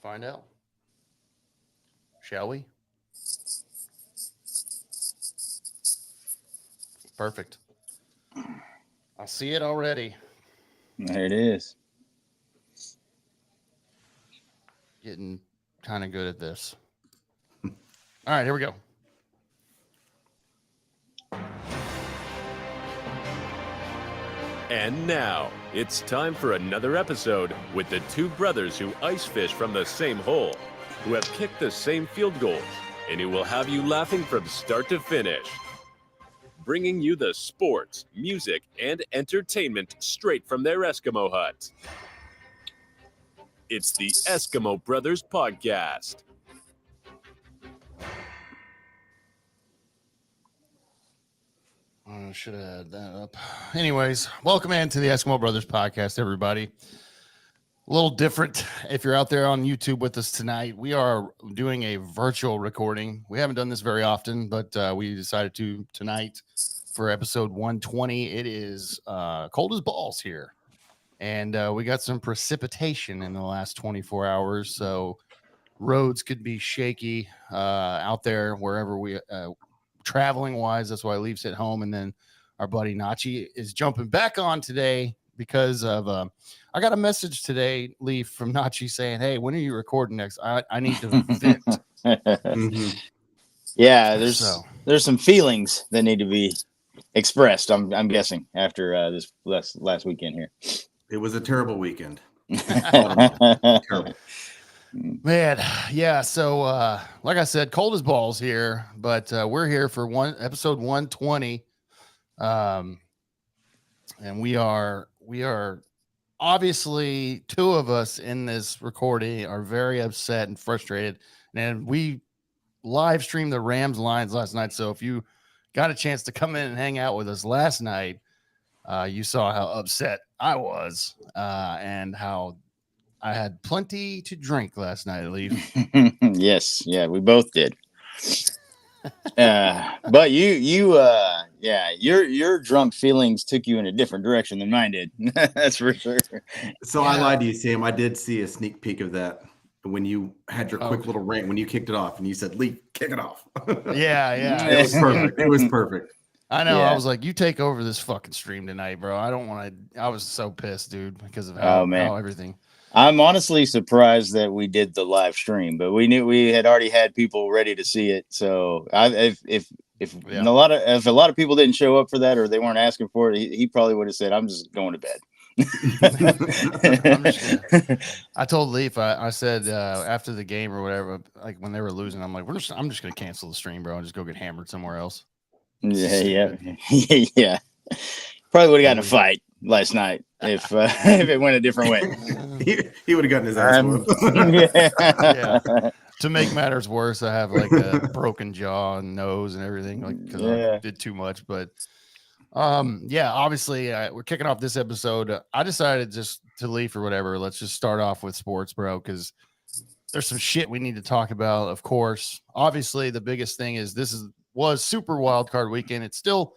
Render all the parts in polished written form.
find out. Shall we? Perfect. I see it already. There it is. Getting kind of good at this. All right, here we go. And now, it's time for another episode with the two brothers who ice fish from the same hole, who have kicked the same field goals, and who will have you laughing from start to finish. Bringing you the sports, music, and entertainment straight from their Eskimo hut. It's the Eskimo Brothers Podcast. I should have had that up. Anyways, welcome into the Eskimo Brothers Podcast, everybody. A little different if you're out there on YouTube with us tonight. We are doing a virtual recording. We haven't done this very often, but we decided to tonight for episode 120. It is cold as balls here. And we got some precipitation in the last 24 hours. So roads could be shaky out there wherever we traveling wise. That's why Leaf's at home. And then our buddy Nachi is jumping back on today because of I got a message today, Leaf, from Nachi saying, "Hey, when are you recording next? I need to vent." Mm-hmm. Yeah, there's some feelings that need to be expressed. I'm guessing after this last weekend here. It was a terrible weekend. Terrible. Man, yeah. So, like I said, cold as balls here, but we're here for episode 120, and we are obviously two of us in this recording are very upset and frustrated, and we live streamed the Rams Lions last night. So, if you got a chance to come in and hang out with us last night, you saw how upset I was, and how I had plenty to drink last night, Leaf. Yes, yeah, we both did. But your drunk feelings took you in a different direction than mine did. That's for sure. So I lied to you, Sam. I did see a sneak peek of that when you had your quick little rant when you kicked it off, and you said, "Leaf, kick it off." Yeah. It was perfect. It was perfect. I know. Yeah. I was like, "You take over this fucking stream tonight, bro." I don't want to. I was so pissed, dude, because of how everything. I'm honestly surprised that we did the live stream, but we knew we had already had people ready to see it. So if a lot of people didn't show up for that or they weren't asking for it, he probably would have said, "I'm just going to bed." I told Leaf, I said after the game or whatever, like when they were losing, I'm like, I'm just gonna cancel the stream, bro, and just go get hammered somewhere else. Yeah. Probably would have gotten a fight last night if it went a different way. He would have gotten his ass whooped. Yeah. To make matters worse, I have like a broken jaw and nose and everything, like because I did too much. But obviously we're kicking off this episode. I decided just to leave or whatever. Let's just start off with sports, bro, because there's some shit we need to talk about. Of course, obviously the biggest thing is was super wild card weekend. It's still,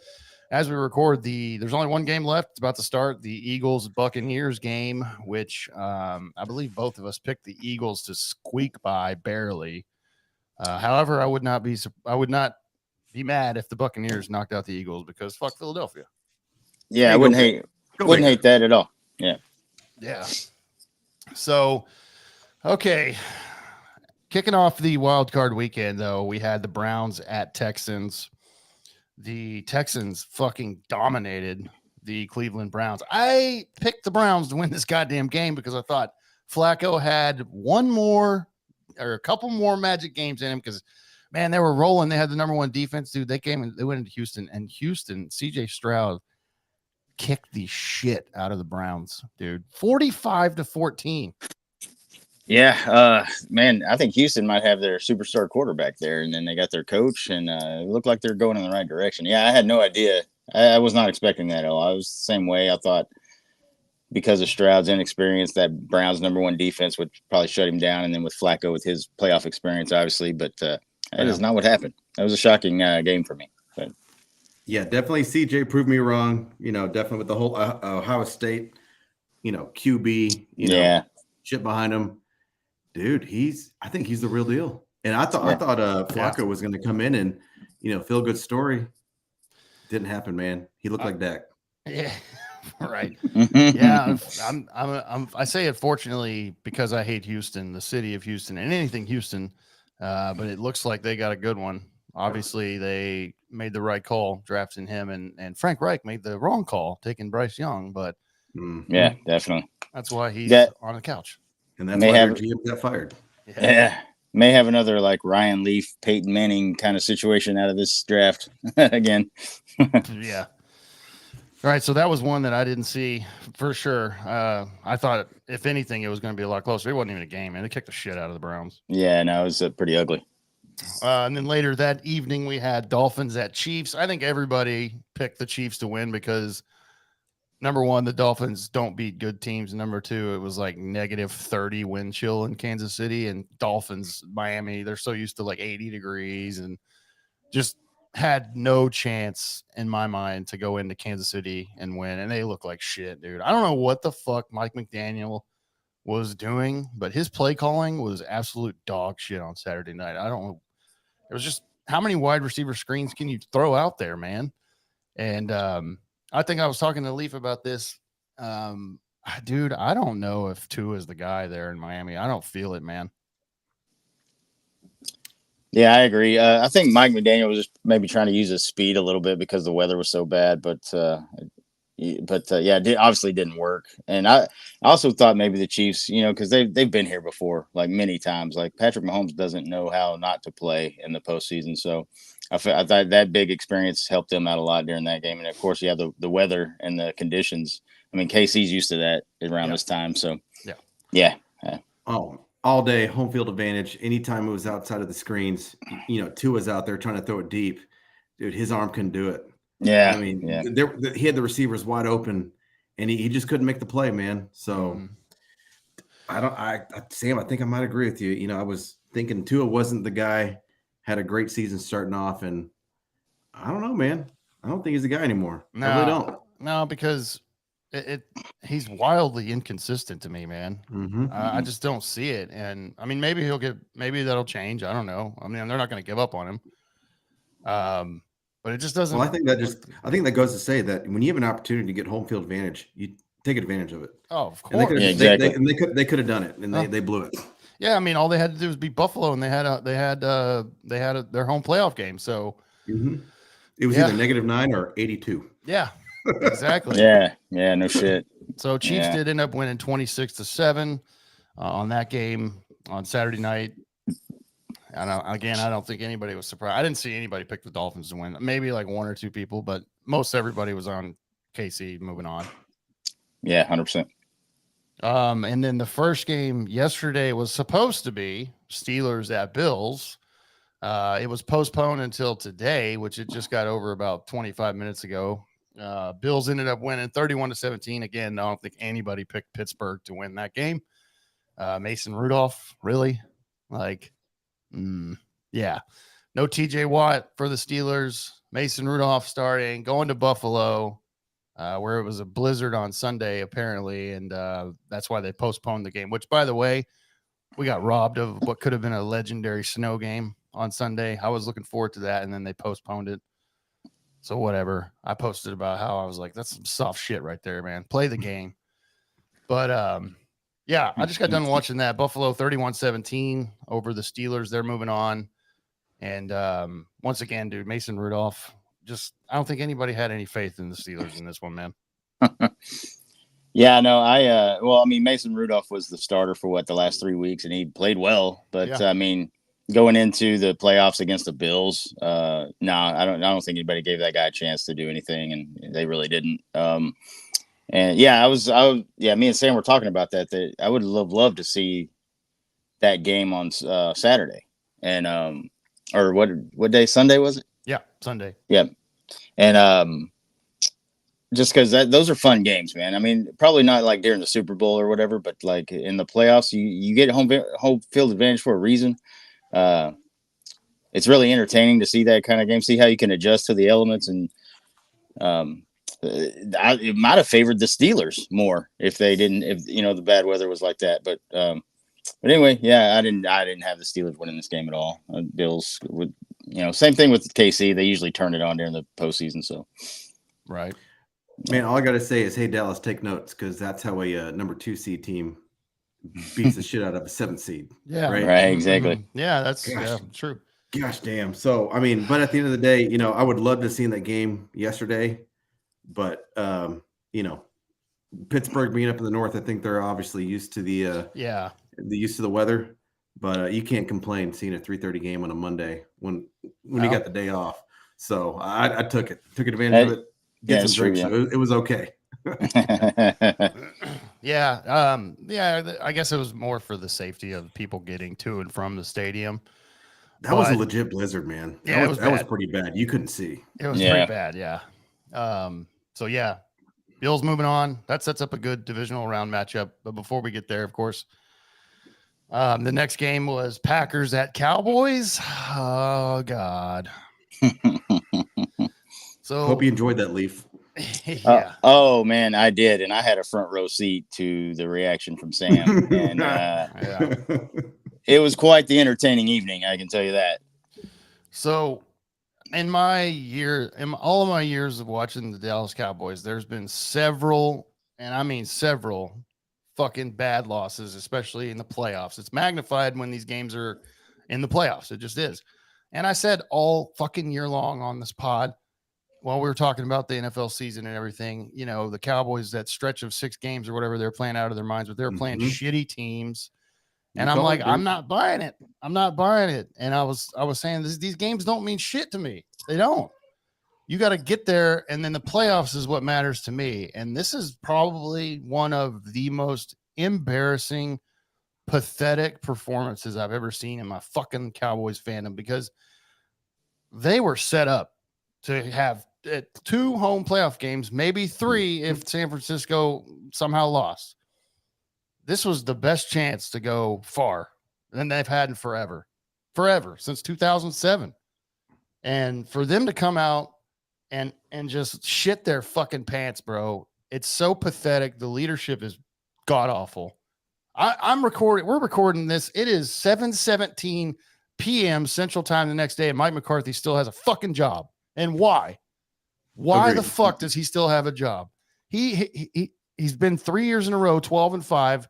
as we record, there's only one game left. It's about to start, the Eagles-Buccaneers game, which I believe both of us picked the Eagles to squeak by barely. However, I would not be mad if the Buccaneers knocked out the Eagles because fuck Philadelphia. Yeah, I wouldn't hate that at all. Yeah. Yeah. So, okay. Kicking off the wild card weekend, though, we had the Browns at Texans. The Texans fucking dominated the Cleveland Browns. I picked the Browns to win this goddamn game because I thought Flacco had a couple more magic games in him because, man, they were rolling. They had the number one defense, dude. They went into Houston, and Houston, CJ Stroud kicked the shit out of the Browns, dude. 45-14. Yeah, man, I think Houston might have their superstar quarterback there, and then they got their coach, and it looked like they're going in the right direction. Yeah, I had no idea. I was not expecting that at all. I was the same way. I thought because of Stroud's inexperience, that Browns' number one defense would probably shut him down, and then with Flacco with his playoff experience, obviously, but that is not what happened. That was a shocking game for me. But yeah, definitely CJ proved me wrong. Definitely with the whole Ohio State, QB, shit behind him. dude, I think he's the real deal. And I thought Flacco was going to come in and, feel good story. Didn't happen, man. He looked like Dak. Yeah, right. Yeah, I say it fortunately because I hate Houston, the city of Houston, and anything Houston. But it looks like they got a good one. Obviously, they made the right call drafting him, and Frank Reich made the wrong call taking Bryce Young. But yeah, definitely. That's why he's on the couch. And that's why their GM got fired. Yeah. May have another like Ryan Leaf, Peyton Manning kind of situation out of this draft again. Yeah. All right. So that was one that I didn't see for sure. I thought, if anything, it was going to be a lot closer. It wasn't even a game, and they kicked the shit out of the Browns. Yeah, no, it was pretty ugly. And then later that evening, we had Dolphins at Chiefs. I think everybody picked the Chiefs to win because, number one, the Dolphins don't beat good teams. Number two, it was like -30 wind chill in Kansas City, and Dolphins, Miami, they're so used to like 80 degrees and just had no chance in my mind to go into Kansas City and win. And they look like shit, dude. I don't know what the fuck Mike McDaniel was doing, but his play calling was absolute dog shit on Saturday night. I don't know. It was just, how many wide receiver screens can you throw out there, man? And, I think I was talking to Leaf about this. Dude, I don't know if Tua is the guy there in Miami. I don't feel it, man. Yeah, I agree. I think Mike McDaniel was just maybe trying to use his speed a little bit because the weather was so bad. But it obviously didn't work. And I also thought maybe the Chiefs, because they've been here before, like many times. Like Patrick Mahomes doesn't know how not to play in the postseason. So I thought that big experience helped them out a lot during that game. And of course, you have the weather and the conditions. I mean, KC's used to that around this time. So yeah. Oh, all day home field advantage. Anytime it was outside of the screens, Tua's out there trying to throw it deep. Dude, his arm couldn't do it. Yeah. I mean, he had the receivers wide open, and he just couldn't make the play, man. So Sam, I think I might agree with you. I was thinking Tua wasn't the guy. Had a great season starting off, and I don't know, man. I don't think he's the guy anymore. No, I really don't. No, because he's wildly inconsistent to me, man. Mm-hmm. I just don't see it. And I mean, maybe that'll change. I don't know. I mean, they're not going to give up on him. But it just doesn't. Well, I think that goes to say that when you have an opportunity to get home field advantage, you take advantage of it. Oh, of course. Yeah, exactly. They could have done it, and they blew it. Yeah, I mean, all they had to do was beat Buffalo, and they had their home playoff game. So it was either -9 or 82. Yeah, exactly. yeah, no shit. So Chiefs did end up winning 26-7 on that game on Saturday night. I don't think anybody was surprised. I didn't see anybody pick the Dolphins to win. Maybe like one or two people, but most everybody was on KC moving on. Yeah, 100%. And then the first game yesterday was supposed to be Steelers at Bills. It was postponed until today, which it just got over about 25 minutes ago. Bills ended up winning 31-17. Again, I don't think anybody picked Pittsburgh to win that game. Mason Rudolph, really? Yeah. No TJ Watt for the Steelers. Mason Rudolph starting, going to Buffalo, where it was a blizzard on Sunday, apparently. And that's why they postponed the game, which, by the way, we got robbed of what could have been a legendary snow game on Sunday. I was looking forward to that, and then they postponed it. So whatever. I posted about how I was like, that's some soft shit right there, man. Play the game. But yeah, I just got done watching that. Buffalo 31-17 over the Steelers. They're moving on. And once again, dude, Mason Rudolph, I don't think anybody had any faith in the Steelers in this one, man. Yeah, no, Mason Rudolph was the starter for the last 3 weeks, and he played well. But I mean, going into the playoffs against the Bills, I don't think anybody gave that guy a chance to do anything, and they really didn't. And yeah, me and Sam were talking about that I would love to see that game on Saturday, and or what day? Sunday was it? Yeah, Sunday. Yeah, and just because those are fun games, man. I mean, probably not like during the Super Bowl or whatever, but like in the playoffs, you get home field advantage for a reason. It's really entertaining to see that kind of game, see how you can adjust to the elements, and it might have favored the Steelers more if the bad weather was like that. But But anyway, yeah, I didn't have the Steelers winning this game at all. Bills would, same thing with KC. They usually turn it on during the postseason. So, Right. Man, all I got to say is, hey, Dallas, take notes, because that's how a number 2 seed team beats the shit out of a 7th seed. Yeah. Right, exactly. Mm-hmm. Yeah, that's Gosh. true. Gosh damn. So, I mean, but at the end of the day, I would love to have seen that game yesterday, but, Pittsburgh being up in the north, I think they're obviously used to the weather, but you can't complain seeing a 3:30 game on a Monday when you got the day off. So I took advantage of it. Get some drinks. So it was okay. Yeah. I guess it was more for the safety of people getting to and from the stadium. That was a legit blizzard, man. Yeah, that was pretty bad. You couldn't see. It was pretty bad. Yeah. So yeah, Bills moving on. That sets up a good divisional round matchup. But before we get there, of course, the next game was Packers at Cowboys. Oh God. So hope you enjoyed that, Leaf. Yeah. Oh man, I did, and I had a front row seat to the reaction from Sam, and it was quite the entertaining evening. I can tell you that. So, in all of my years of watching the Dallas Cowboys, there's been several, and I mean several, fucking bad losses, especially in the playoffs. It's magnified when these games are in the playoffs. It just is. And I said all fucking year long on this pod, while we were talking about the NFL season and everything, the Cowboys, that stretch of 6 games or whatever, they're playing out of their minds, but they're playing shitty teams. And I'm like, I'm not buying it. I'm not buying it. And I was saying these games don't mean shit to me. They don't. You got to get there, and then the playoffs is what matters to me. And this is probably one of the most embarrassing, pathetic performances I've ever seen in my fucking Cowboys fandom, because they were set up to have 2 home playoff games, maybe 3 if San Francisco somehow lost. This was the best chance to go far than they've had in forever, since 2007. And for them to come out and just shit their fucking pants, bro, it's so pathetic. The leadership is god awful. We're recording this. It is 7:17 p.m. Central Time the next day, and Mike McCarthy still has a fucking job. And why? Why Agreed. the fuck does he still have a job? He's been 3 years in a row, 12-5.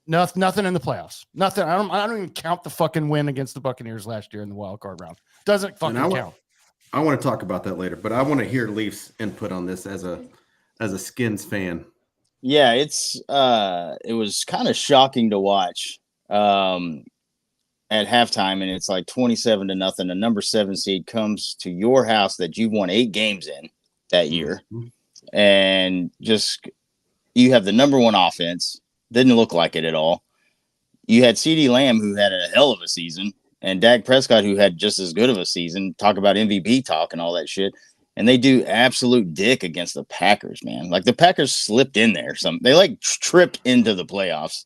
Nothing in the playoffs. Nothing. I don't even count the fucking win against the Buccaneers last year in the wild card round. Doesn't fucking count. I want to talk about that later, but I want to hear Leafs input on this as a Skins fan. Yeah, it was kind of shocking to watch at halftime, and it's like 27-0. A number 7 seed comes to your house that you've won 8 games in that year, and just you have the number 1 offense. Didn't look like it at all. You had CeeDee Lamb, who had a hell of a season, and Dak Prescott, who had just as good of a season. Talk about MVP talk and all that shit. And they do absolute dick against the Packers, man. Like, the Packers slipped in there. They like tripped into the playoffs.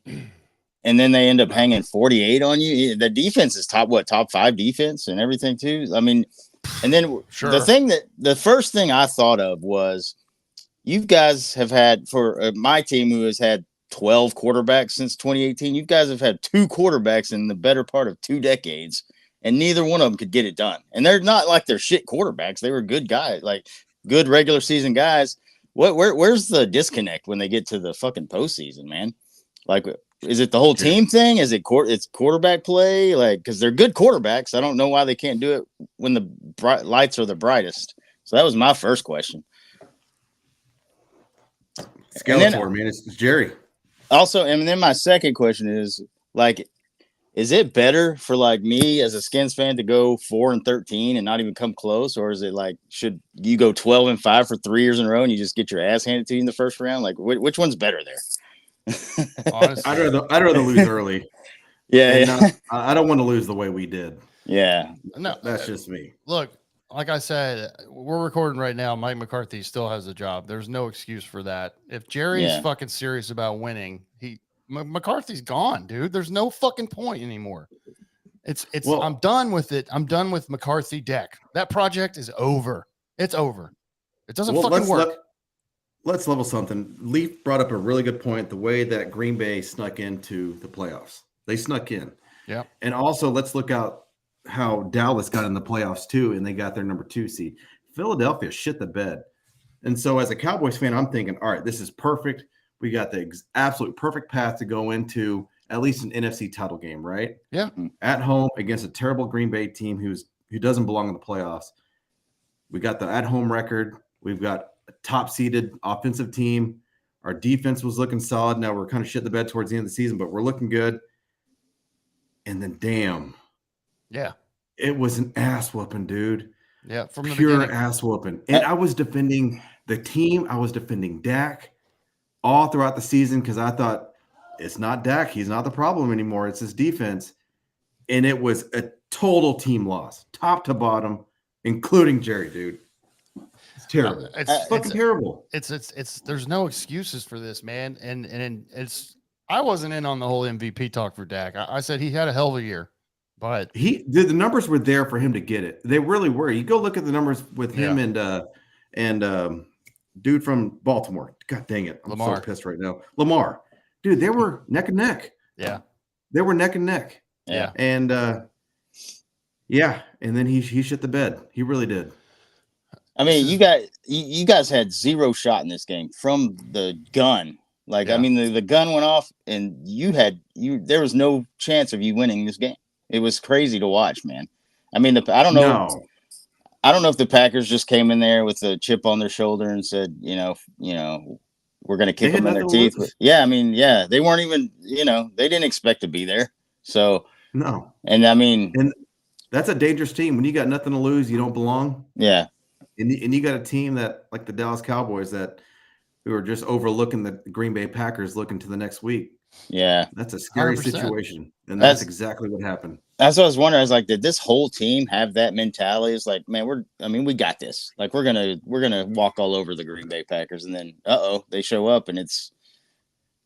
And then they end up hanging 48 on you. The defense is top 5 defense and everything too. I mean, and then the first thing I thought of was, you guys have had, for my team, who has had 12 quarterbacks since 2018, you guys have had 2 quarterbacks in the better part of 2 decades, and neither one of them could get it done. And they're not like they're shit quarterbacks. They were good guys, like good regular season guys. Where's the disconnect when they get to the fucking postseason, man? Like, is it the whole team thing? Is it it's quarterback play? Like, because they're good quarterbacks. I don't know why they can't do it when the lights are the brightest. So that was my first question. Skeletor, man, it's Jerry. Also, and then my second question is, like, is it better for like me as a Skins fan to go 4-13 and not even come close, or is it like, should you go 12-5 for 3 years in a row and you just get your ass handed to you in the first round? Like, which one's better there? Honestly, I'd rather lose early. Yeah. I don't want to lose the way we did. Yeah. No, that's just me. Look, like I said, we're recording right now. Mike McCarthy still has a job. There's no excuse for that. If Jerry's fucking serious about winning, McCarthy's gone, dude. There's no fucking point anymore. Well, I'm done with it. I'm done with McCarthy deck. That project is over. It's over. It doesn't fucking work. let's level something. Leaf brought up a really good point. The way that Green Bay snuck into the playoffs, they snuck in. Yeah. And also, let's look out how Dallas got in the playoffs too, and they got their number 2 seed. Philadelphia shit the bed. And so, as a Cowboys fan, I'm thinking, all right, this is perfect. We got the absolute perfect path to go into at least an NFC title game, right? Yeah. At home against a terrible Green Bay team who doesn't belong in the playoffs. We got the at-home record. We've got a top-seeded offensive team. Our defense was looking solid. Now we're kind of shit the bed towards the end of the season, but we're looking good. And then, damn. Yeah. It was an ass whooping, dude. Yeah. From the pure beginning. Ass whooping. And I was defending the team. I was defending Dak all throughout the season because I thought it's not Dak. He's not the problem anymore. It's his defense. And it was a total team loss, top to bottom, including Jerry, dude. It's terrible. It's fucking terrible. It's there's no excuses for this, man. And I wasn't in on the whole MVP talk for Dak. I said he had a hell of a year, but the numbers were there for him to get it. They really were. You go look at the numbers with him and dude from Baltimore. God dang it. I'm so pissed right now. Lamar. Dude, they were neck and neck. Yeah. They were neck and neck. Yeah. And and then he shit the bed. He really did. I mean, you guys had zero shot in this game from the gun. Like, I mean, the gun went off and there was no chance of you winning this game. It was crazy to watch, man. I mean, I don't know if the Packers just came in there with a chip on their shoulder and said, we're going to kick them in their teeth. But I mean, they weren't even, they didn't expect to be there. So, no. And I mean, and that's a dangerous team. When you got nothing to lose, you don't belong. Yeah. And you got a team that, like the Dallas Cowboys, who are just overlooking the Green Bay Packers looking to the next week. Yeah. That's a scary 100%. Situation. And that's exactly what happened. That's what I was wondering. I was like, did this whole team have that mentality? It's like, man, we got this. Like, we're gonna walk all over the Green Bay Packers, and then they show up and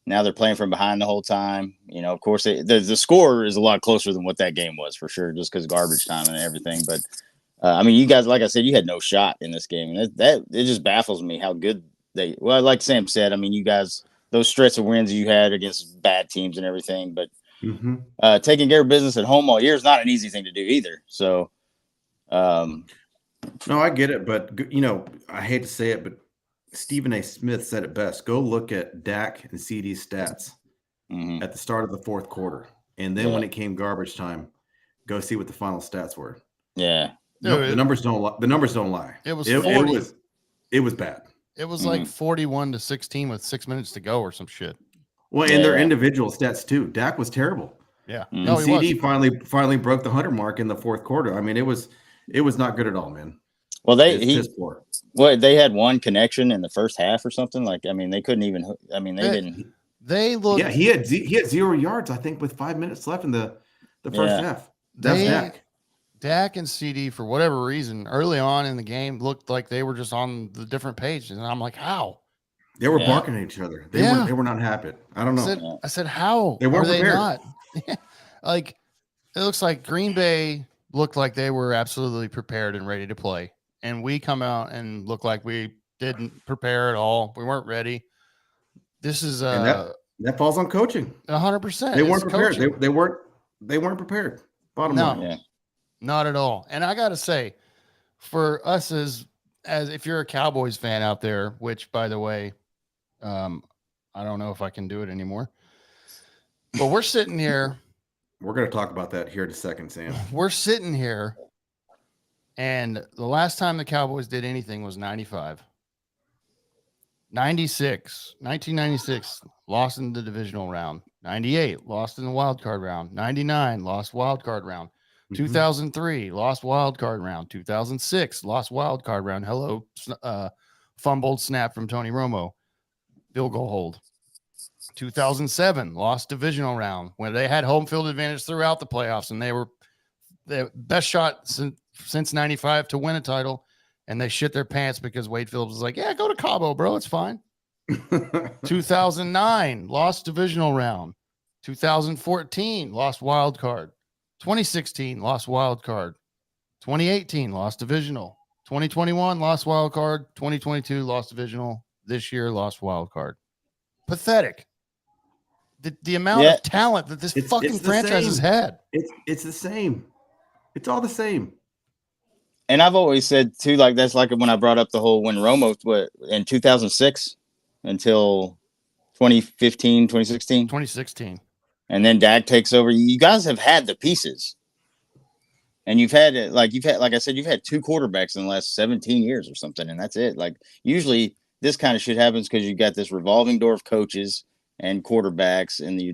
now they're playing from behind the whole time. Of course the score is a lot closer than what that game was for sure, just because garbage time and everything. But I mean, you guys, like I said, you had no shot in this game, and that it just baffles me how good like Sam said, I mean, you guys, those stretch of wins you had against bad teams and everything, but taking care of business at home all year is not an easy thing to do either. So, no, I get it, but I hate to say it, but Stephen A. Smith said it best. Go look at Dak and CD's stats at the start of the fourth quarter, and then when it came garbage time, go see what the final stats were. Yeah. No, the numbers don't lie. The numbers don't lie. It was it was bad. It was like 41-16 with 6 minutes to go or some shit. Well, and their individual stats too. Dak was terrible. Yeah. No, CD finally broke the 100 mark in the fourth quarter. I mean, it was not good at all, man. Well, they had one connection in the first half or something. Like, I mean, they couldn't even. I mean, they didn't. They looked. Yeah, he had 0 yards, I think, with 5 minutes left in the first half. That's Dak. Dak and CD, for whatever reason, early on in the game, looked like they were just on the different page, and I'm like, how? They were barking at each other. They were not happy. I don't know. I said, how they weren't prepared. Not? Like, it looks like Green Bay looked like they were absolutely prepared and ready to play, and we come out and look like we didn't prepare at all. We weren't ready. This is that falls on coaching. 100%. They weren't prepared. They weren't prepared. Bottom line. Yeah. Not at all. And I got to say, for us as if you're a Cowboys fan out there, which, by the way, I don't know if I can do it anymore, but we're sitting here. We're going to talk about that here in a second, Sam. We're sitting here, and the last time the Cowboys did anything was 95. 1996, lost in the divisional round. 98, lost in the wild card round. 99, lost wild card round. 2003, lost wild card round. 2006, lost wild card round. Hello, fumbled snap from Tony Romo. Field goal hold. 2007, lost divisional round when they had home field advantage throughout the playoffs, and they were the best shot since 95 to win a title, and they shit their pants because Wade Phillips was like, yeah, go to Cabo, bro. It's fine. 2009, lost divisional round. 2014, lost wild card. 2016, lost wild card. 2018, lost divisional. 2021, lost wild card. 2022, lost divisional. this year lost wild card. Pathetic. The amount of talent that this fucking franchise has had. It's the same. It's all the same. And I've always said too, like that's like when I brought up the whole when Romo in 2006 until 2015, 2016. 2016. And then Dak takes over. You guys have had the pieces. And you've had like I said, you've had 2 quarterbacks in the last 17 years or something, and that's it. Like usually this kind of shit happens because you got this revolving door of coaches and quarterbacks, and you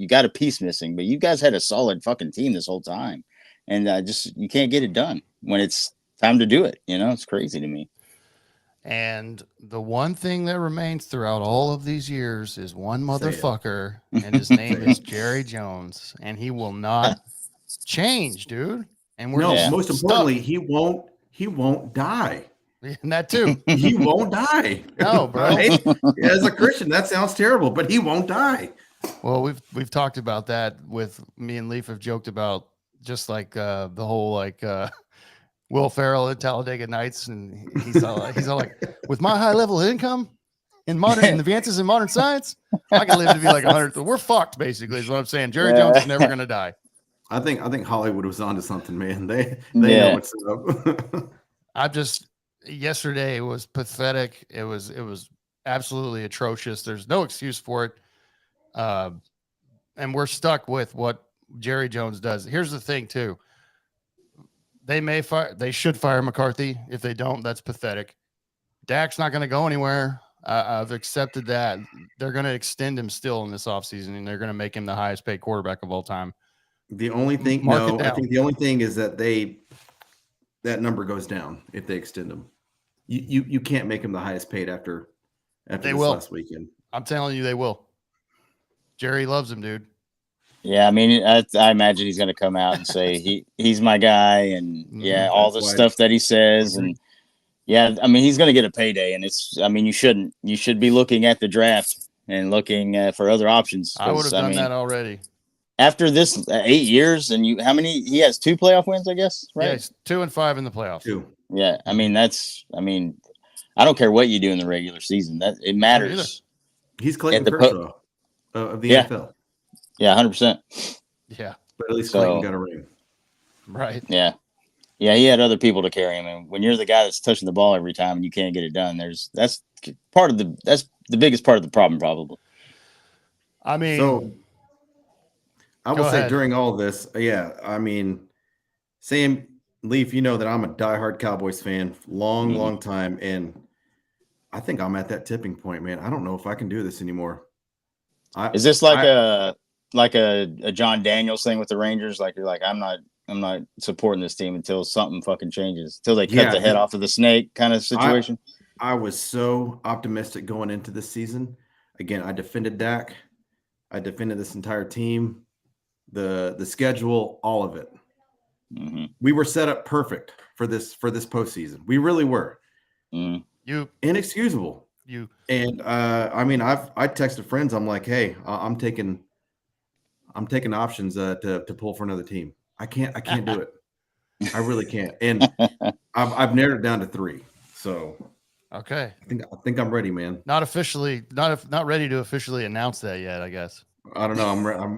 got a piece missing. But you guys had a solid fucking team this whole time, and you can't get it done when it's time to do it. It's crazy to me. And the one thing that remains throughout all of these years is one motherfucker, and his name is Jerry Jones, and he will not change, dude. And we're most importantly, he won't die. And that too. He won't die. No, bro. Right? As a Christian, that sounds terrible, but he won't die. Well, we've talked about that with me and Leaf have joked about just like the whole like Will Ferrell at Talladega Nights, and he's all like, with my high level of income and advances in modern science, I can live to be like 100. We're fucked, basically, is what I'm saying. Jerry Jones is never gonna die. I think Hollywood was onto something, man. They know what's up. Yesterday it was pathetic. It was absolutely atrocious. There's no excuse for it. And we're stuck with what Jerry Jones does. Here's the thing too. They should fire McCarthy. If they don't, that's pathetic. Dak's not going to go anywhere. I've accepted that. They're going to extend him still in this offseason, and they're going to make him the highest paid quarterback of all time. The only thing, I think the only thing is that that number goes down if they extend him. You can't make him the highest paid after this last weekend. I'm telling you, they will. Jerry loves him, dude. Yeah, I mean, I imagine he's going to come out and say he's my guy, and all the stuff that he says, and I mean, he's going to get a payday, and you should be looking at the draft and looking for other options. I would have done that already. After this 8 years, and he has 2 playoff wins, I guess, right? Yeah, he's 2-5 in the playoffs. 2. Yeah, I mean, I don't care what you do in the regular season. That it matters. He's Clayton Kershaw of the NFL. Yeah, 100%. Yeah, but at least Clayton got a ring. Right. Yeah, he had other people to carry him, and when you're the guy that's touching the ball every time and you can't get it done, that's the biggest part of the problem, probably. I mean, so I will say during all this, I mean, Sam Leaf, you know that I'm a diehard Cowboys fan, long time, and I think I'm at that tipping point, man. I don't know if I can do this anymore. Is this like a John Daniels thing with the Rangers? Like you're like, I'm not supporting this team until something fucking changes, until they cut the head off of the snake kind of situation. I was so optimistic going into this season. Again, I defended Dak. I defended this entire team, the schedule, all of it. Mm-hmm. We were set up perfect for this postseason. We really were. Mm. Inexcusable. And I mean, I texted friends. I'm like, hey, I'm taking options to pull for another team. I can't do it. I really can't. And I've narrowed it down to 3. So okay, I think I'm ready, man. Not ready to officially announce that yet, I guess. I don't know.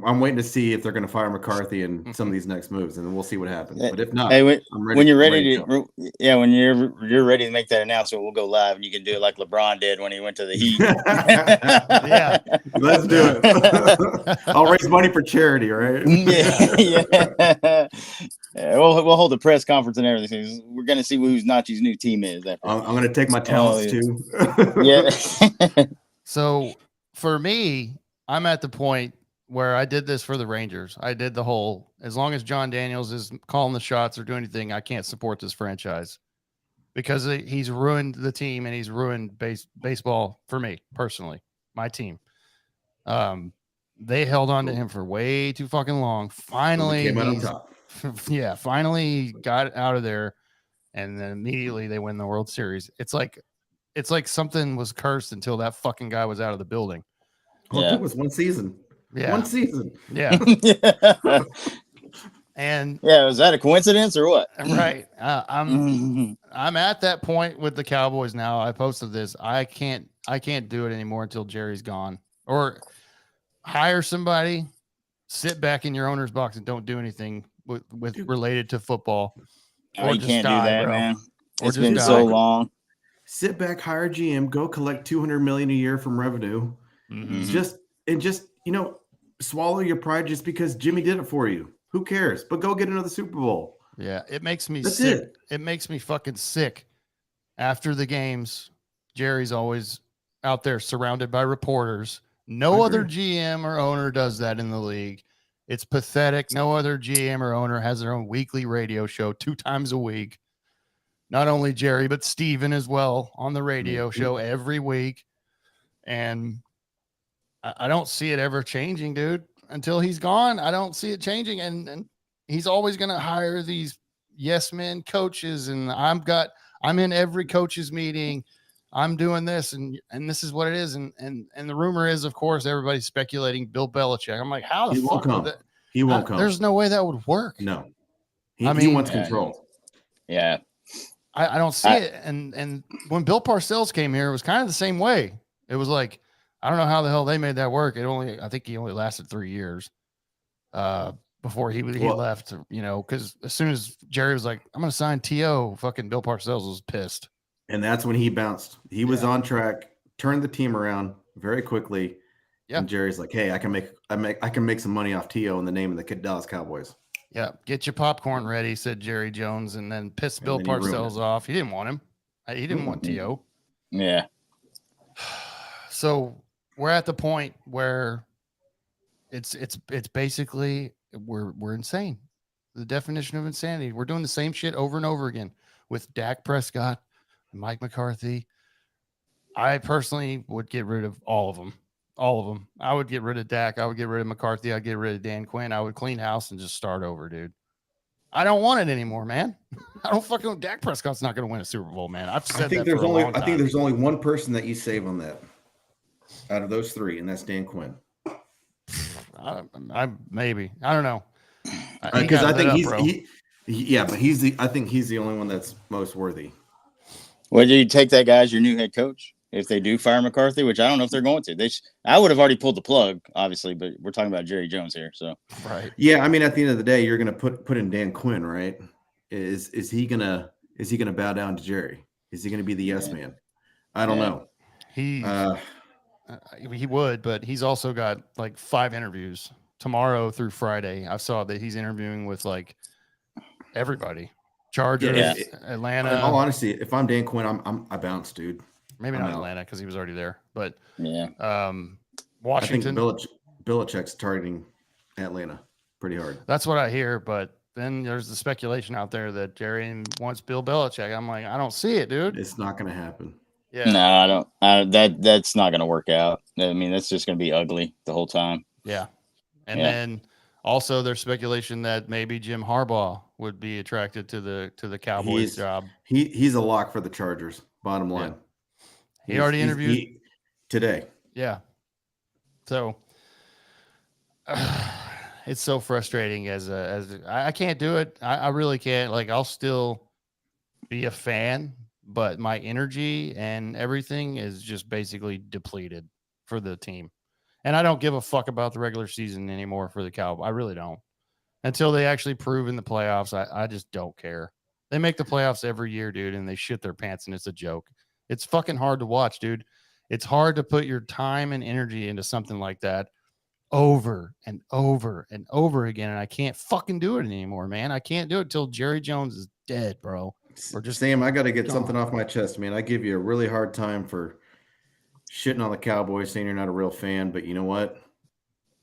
I'm waiting to see if they're going to fire McCarthy and some of these next moves, and then we'll see what happens. But if not, I'm ready. When you're ready when you're ready to make that announcement, we'll go live, and you can do it like LeBron did when he went to the Heat. Yeah, let's do it. I'll raise money for charity, right? Yeah. We'll hold a press conference and everything. We're going to see who's Nachi's new team is. I'm going to take my talents too. Yeah. So for me, I'm at the point where I did this for the Rangers. I did the whole, as long as John Daniels is calling the shots or doing anything, I can't support this franchise because he's ruined the team and he's ruined baseball for me personally, my team. They held on to him for way too fucking long. Finally, finally he got out of there, and then immediately they win the World Series. It's like something was cursed until that fucking guy was out of the building. Yeah. It was one season. Yeah. One season. Yeah. And was that a coincidence or what? Right. I'm at that point with the Cowboys now. I posted this. I can't can't do it anymore until Jerry's gone. Or hire somebody, sit back in your owner's box and don't do anything with related to football. Or you can't do that, bro. man. Or it's been so long. Sit back, hire a GM, go collect $200 million a year from revenue. Mm-hmm. Just swallow your pride just because Jimmy did it for you. Who cares? But go get another Super Bowl. Yeah, it makes me That's sick. It makes me fucking sick. After the games, Jerry's always out there surrounded by reporters. No other GM or owner does that in the league. It's pathetic. No other GM or owner has their own weekly radio show 2 times a week. Not only Jerry, but Steven as well on the radio show every week. And I don't see it ever changing, dude. Until he's gone, I don't see it changing. And he's always going to hire these yes men coaches. And I'm in every coach's meeting. I'm doing this and this is what it is. And the rumor is, of course, everybody's speculating Bill Belichick. I'm like, how the fuck would that? He won't come. There's no way that would work. No. He wants control. Yeah. I don't see it. And when Bill Parcells came here, it was kind of the same way. It was like, I don't know how the hell they made that work. I think he only lasted 3 years before he left, because as soon as Jerry was like, I'm going to sign T.O., fucking Bill Parcells was pissed. And that's when he bounced. He was on track, turned the team around very quickly. Yeah. And Jerry's like, hey, I can make some money off T.O. in the name of the Dallas Cowboys. Yeah. Get your popcorn ready, said Jerry Jones, and then pissed Bill Parcells off. He didn't want him. He didn't want T.O. Yeah. So we're at the point where it's basically we're insane. The definition of insanity. We're doing the same shit over and over again with Dak Prescott, Mike McCarthy. I personally would get rid of all of them. All of them. I would get rid of Dak. I would get rid of McCarthy. I'd get rid of Dan Quinn. I would clean house and just start over, dude. I don't want it anymore, man. I don't fucking. Dak Prescott's not going to win a Super Bowl, man. I've said that for a long time. I think there's only one person that you save on that out of those 3, and that's Dan Quinn. Maybe. I don't know. Because I think I think he's the only one that's most worthy. Well, do you take that guy as your new head coach if they do fire McCarthy? Which I don't know if they're going to. I would have already pulled the plug, obviously, but we're talking about Jerry Jones here. So right. Yeah, I mean, at the end of the day, you're going to put in Dan Quinn, right? Is he gonna bow down to Jerry? Is he going to be the yes man? I don't know. He would, but he's also got like 5 interviews tomorrow through Friday. I saw that he's interviewing with like everybody. Chargers, Atlanta. In all honesty, if I'm Dan Quinn, I bounce, dude. Maybe not Atlanta because he was already there, but I Washington. think Belichick's targeting Atlanta pretty hard. That's what I hear, but then there's the speculation out there that Jerry wants Bill Belichick. I'm like, I don't see it, dude. It's not going to happen. Yeah. No, I don't. That's not going to work out. I mean, that's just going to be ugly the whole time. Yeah. And then also there's speculation that maybe Jim Harbaugh would be attracted to the Cowboys job. He's a lock for the Chargers. Bottom line. He already interviewed today. Yeah. So it's so frustrating I can't do it. I really can't. Like, I'll still be a fan, but my energy and everything is just basically depleted for the team. And I don't give a fuck about the regular season anymore for the Cowboys. I really don't. Until they actually prove in the playoffs, I just don't care. They make the playoffs every year, dude, and they shit their pants, and it's a joke. It's fucking hard to watch, dude. It's hard to put your time and energy into something like that over and over and over again, and I can't fucking do it anymore, man. I can't do it till Jerry Jones is dead, bro. Or just Sam, I got to get something off my chest, man. I give you a really hard time for shitting on the Cowboys, saying you're not a real fan, but you know what?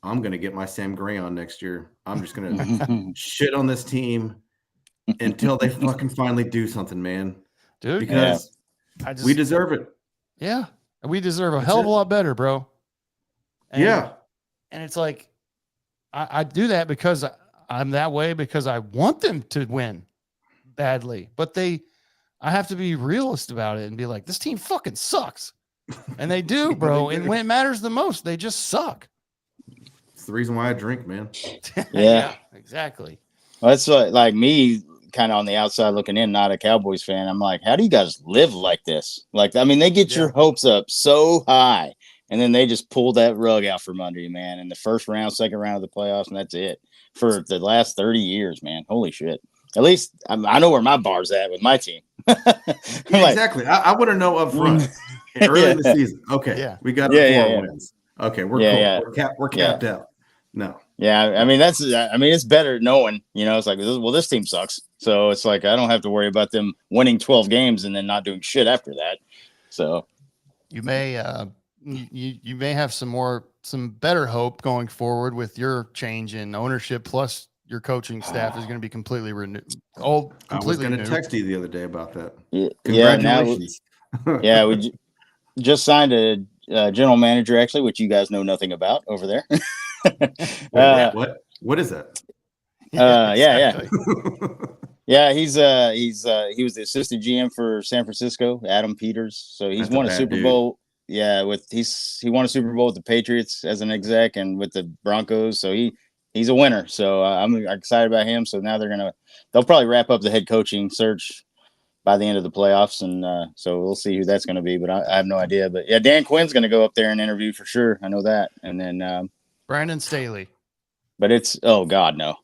I'm going to get my Sam Gray on next year. I'm just going to shit on this team until they fucking finally do something, man. Dude, because we deserve it. Yeah. We deserve a hell of a lot better, bro. And it's like, I do that because I'm that way because I want them to win badly. But I have to be realist about it and be like, this team fucking sucks. And they do, bro. And when it matters the most, they just suck. It's the reason why I drink, man. Yeah, exactly. Well, that's what, like me, kind of on the outside looking in, not a Cowboys fan. I'm like, how do you guys live like this? Like, I mean, they get your hopes up so high, and then they just pull that rug out from under you, man. In the first round, second round of the playoffs, and that's it for the last 30 years, man. Holy shit. At least I know where my bar's at with my team. Exactly. I want to know up front early in the season. Okay, we got 4 wins. Okay, we're cool. We're capped out. No. Yeah, I mean it's better knowing, it's like, well, this team sucks, so it's like I don't have to worry about them winning 12 games and then not doing shit after that. So you may you may have some better hope going forward with your change in ownership, plus your coaching staff is going to be completely renewed. I was going to text you the other day about that. Congratulations. We just signed a general manager, actually, which you guys know nothing about over there. What is that? He was the assistant GM for San Francisco, Adam Peters. So he's won a Super Bowl. Yeah, he won a Super Bowl with the Patriots as an exec and with the Broncos. So he's a winner. So I'm excited about him. So now they'll probably wrap up the head coaching search by the end of the playoffs, and so we'll see who that's going to be. But I have no idea. But yeah, Dan Quinn's going to go up there and interview for sure. I know that. And then Brandon Staley. But it's God, no.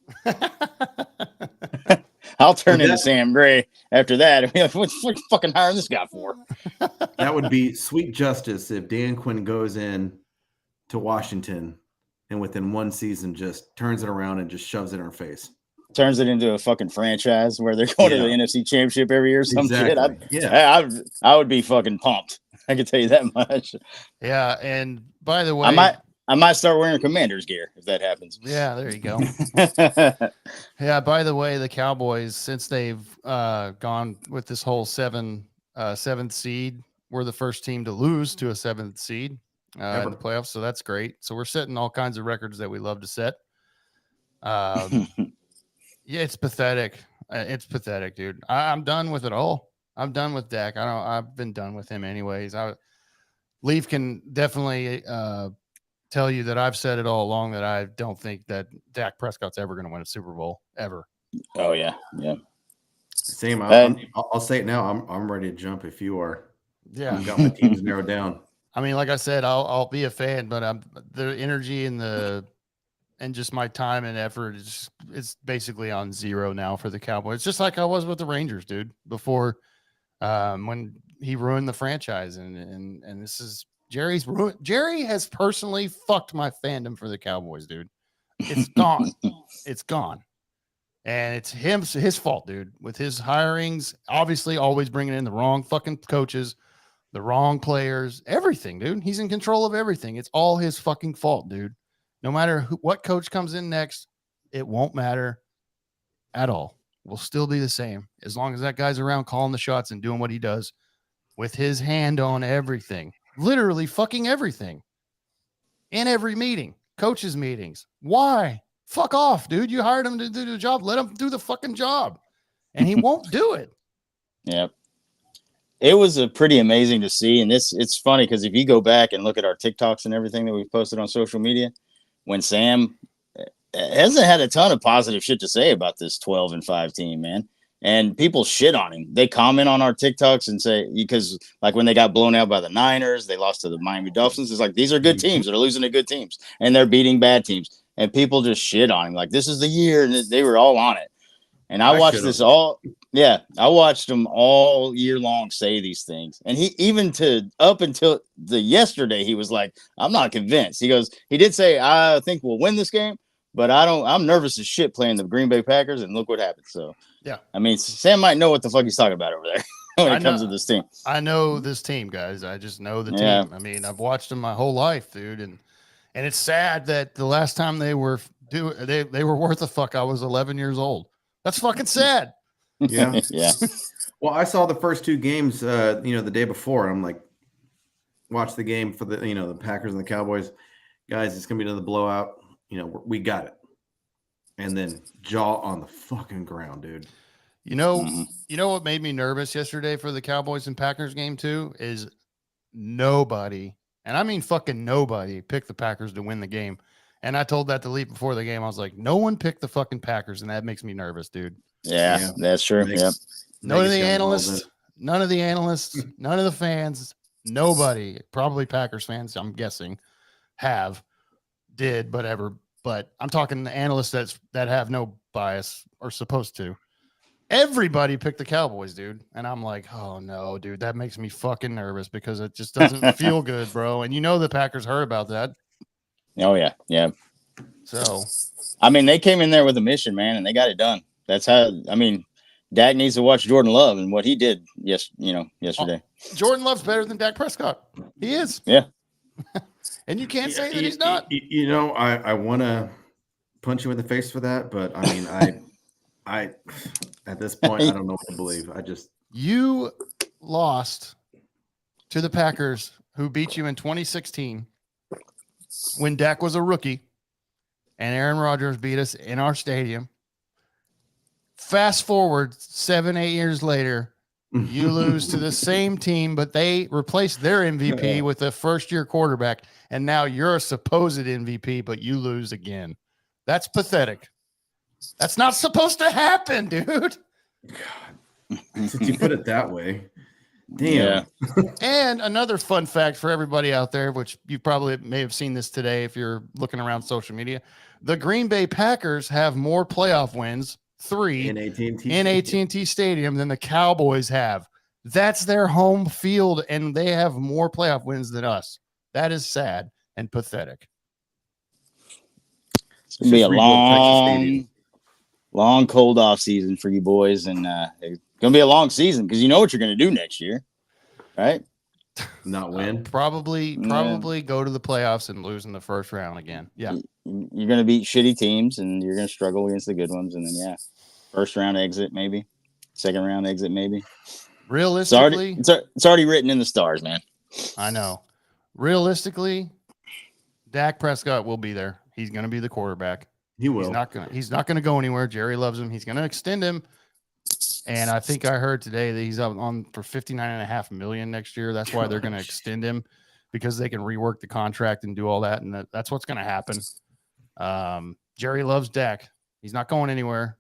I'll turn into Sam Gray after that. What's fucking hiring this guy for? That would be sweet justice if Dan Quinn goes in to Washington and within one season just turns it around and just shoves it in our face. Turns it into a fucking franchise where they're going to the NFC Championship every year or some shit. I would be fucking pumped. I can tell you that much. Yeah, and by the way, I might start wearing Commander's gear if that happens. Yeah, there you go. Yeah, by the way, the Cowboys, since they've gone with this whole seventh seed, we're the first team to lose to a seventh seed in the playoffs, so that's great. So we're setting all kinds of records that we love to set. Yeah, it's pathetic. It's pathetic, dude. I'm done with it all. I'm done with Dak. I've been done with him anyways. Leaf can definitely tell you that I've said it all along that I don't think that Dak Prescott's ever going to win a Super Bowl ever. Oh yeah. Same. I'll say it now. I'm ready to jump if you are. Yeah, I've got my teams narrowed down. I mean, like I said, I'll be a fan, but the energy and just my time and effort it's basically on zero now for the Cowboys. Just like I was with the Rangers, dude, before when he ruined the franchise, and this is Jerry's ruined. Jerry has personally fucked my fandom for the Cowboys, dude. It's gone. It's gone. And it's his fault, dude, with his hirings, obviously always bringing in the wrong fucking coaches, the wrong players, everything, dude. He's in control of everything. It's all his fucking fault, dude. No matter what coach comes in next, it won't matter at all. We'll still be the same as long as that guy's around calling the shots and doing what he does with his hand on everything, literally fucking everything in every meeting, coaches meetings. Why? Fuck off, dude. You hired him to do the job. Let him do the fucking job. And he won't do it. Yep. It was pretty amazing to see. And it's funny because if you go back and look at our TikToks and everything that we've posted on social media, when Sam hasn't had a ton of positive shit to say about this 12-5 team, man. And people shit on him. They comment on our TikToks and say, because like when they got blown out by the Niners, they lost to the Miami Dolphins. It's like, these are good teams. They're losing to good teams and they're beating bad teams. And people just shit on him. Like, this is the year. And they were all on it. And I watched this all. Yeah. I watched him all year long say these things. And he up until yesterday, he was like, I'm not convinced. He did say, I think we'll win this game, but I'm nervous as shit playing the Green Bay Packers. And look what happened. So, yeah. I mean, Sam might know what the fuck he's talking about over there when it comes to this team. I know this team, guys. I just know the team. I mean, I've watched them my whole life, dude. And it's sad that the last time they were worth a fuck, I was 11 years old. That's fucking sad. Yeah. Yeah. Well, I saw the first two games, the day before. I'm like, watch the game for the Packers and the Cowboys. Guys, it's going to be another blowout. We got it. And then jaw on the fucking ground, dude. You know what made me nervous yesterday for the Cowboys and Packers game too is nobody, and I mean fucking nobody, picked the Packers to win the game. And I told that to Leap before the game. I was like, no one picked the fucking Packers, and that makes me nervous, dude. Yeah, that's true. Yep. None of the analysts, none of the fans, nobody, probably Packers fans, I'm guessing, did, whatever. But I'm talking the analysts that have no bias or supposed to. Everybody picked the Cowboys, dude. And I'm like, oh no, dude, that makes me fucking nervous because it just doesn't feel good, bro. And the Packers heard about that. Oh yeah. Yeah. So, I mean, they came in there with a mission, man, and they got it done. That's how, Dak needs to watch Jordan Love and what he did yesterday. Jordan Love's better than Dak Prescott. He is. Yeah. And you can't say that he's not. I want to punch you in the face for that, but I at this point, I don't know what to believe. You lost to the Packers, who beat you in 2016 when Dak was a rookie and Aaron Rodgers beat us in our stadium. Fast forward 7-8 years later, you lose to the same team, but they replaced their MVP with a first-year quarterback, and now you're a supposed MVP, but you lose again. That's pathetic. That's not supposed to happen, dude. God. Since you put it that way. Damn. Yeah. And another fun fact for everybody out there, which you probably may have seen this today if you're looking around social media, the Green Bay Packers have more playoff wins, 3 in AT&T Stadium than the Cowboys have. That's their home field, and they have more playoff wins than us. That is sad and pathetic. It's gonna be a long cold off season for you boys, and it's gonna be a long season because you know what you're gonna do next year, right? Not win. Probably go to the playoffs and lose in the first round again. Yeah. You're gonna beat shitty teams and you're gonna struggle against the good ones, and then first round exit maybe, second round exit maybe. Realistically, it's already written in the stars, man. I know. Realistically, Dak Prescott will be there. He's gonna be the quarterback. He will. He's not gonna go anywhere. Jerry loves him. He's gonna extend him. And I think I heard today that he's up on for $59.5 million next year. That's why they're going to extend him, because they can rework the contract and do all that. And that's what's going to happen. Jerry loves Dak. He's not going anywhere.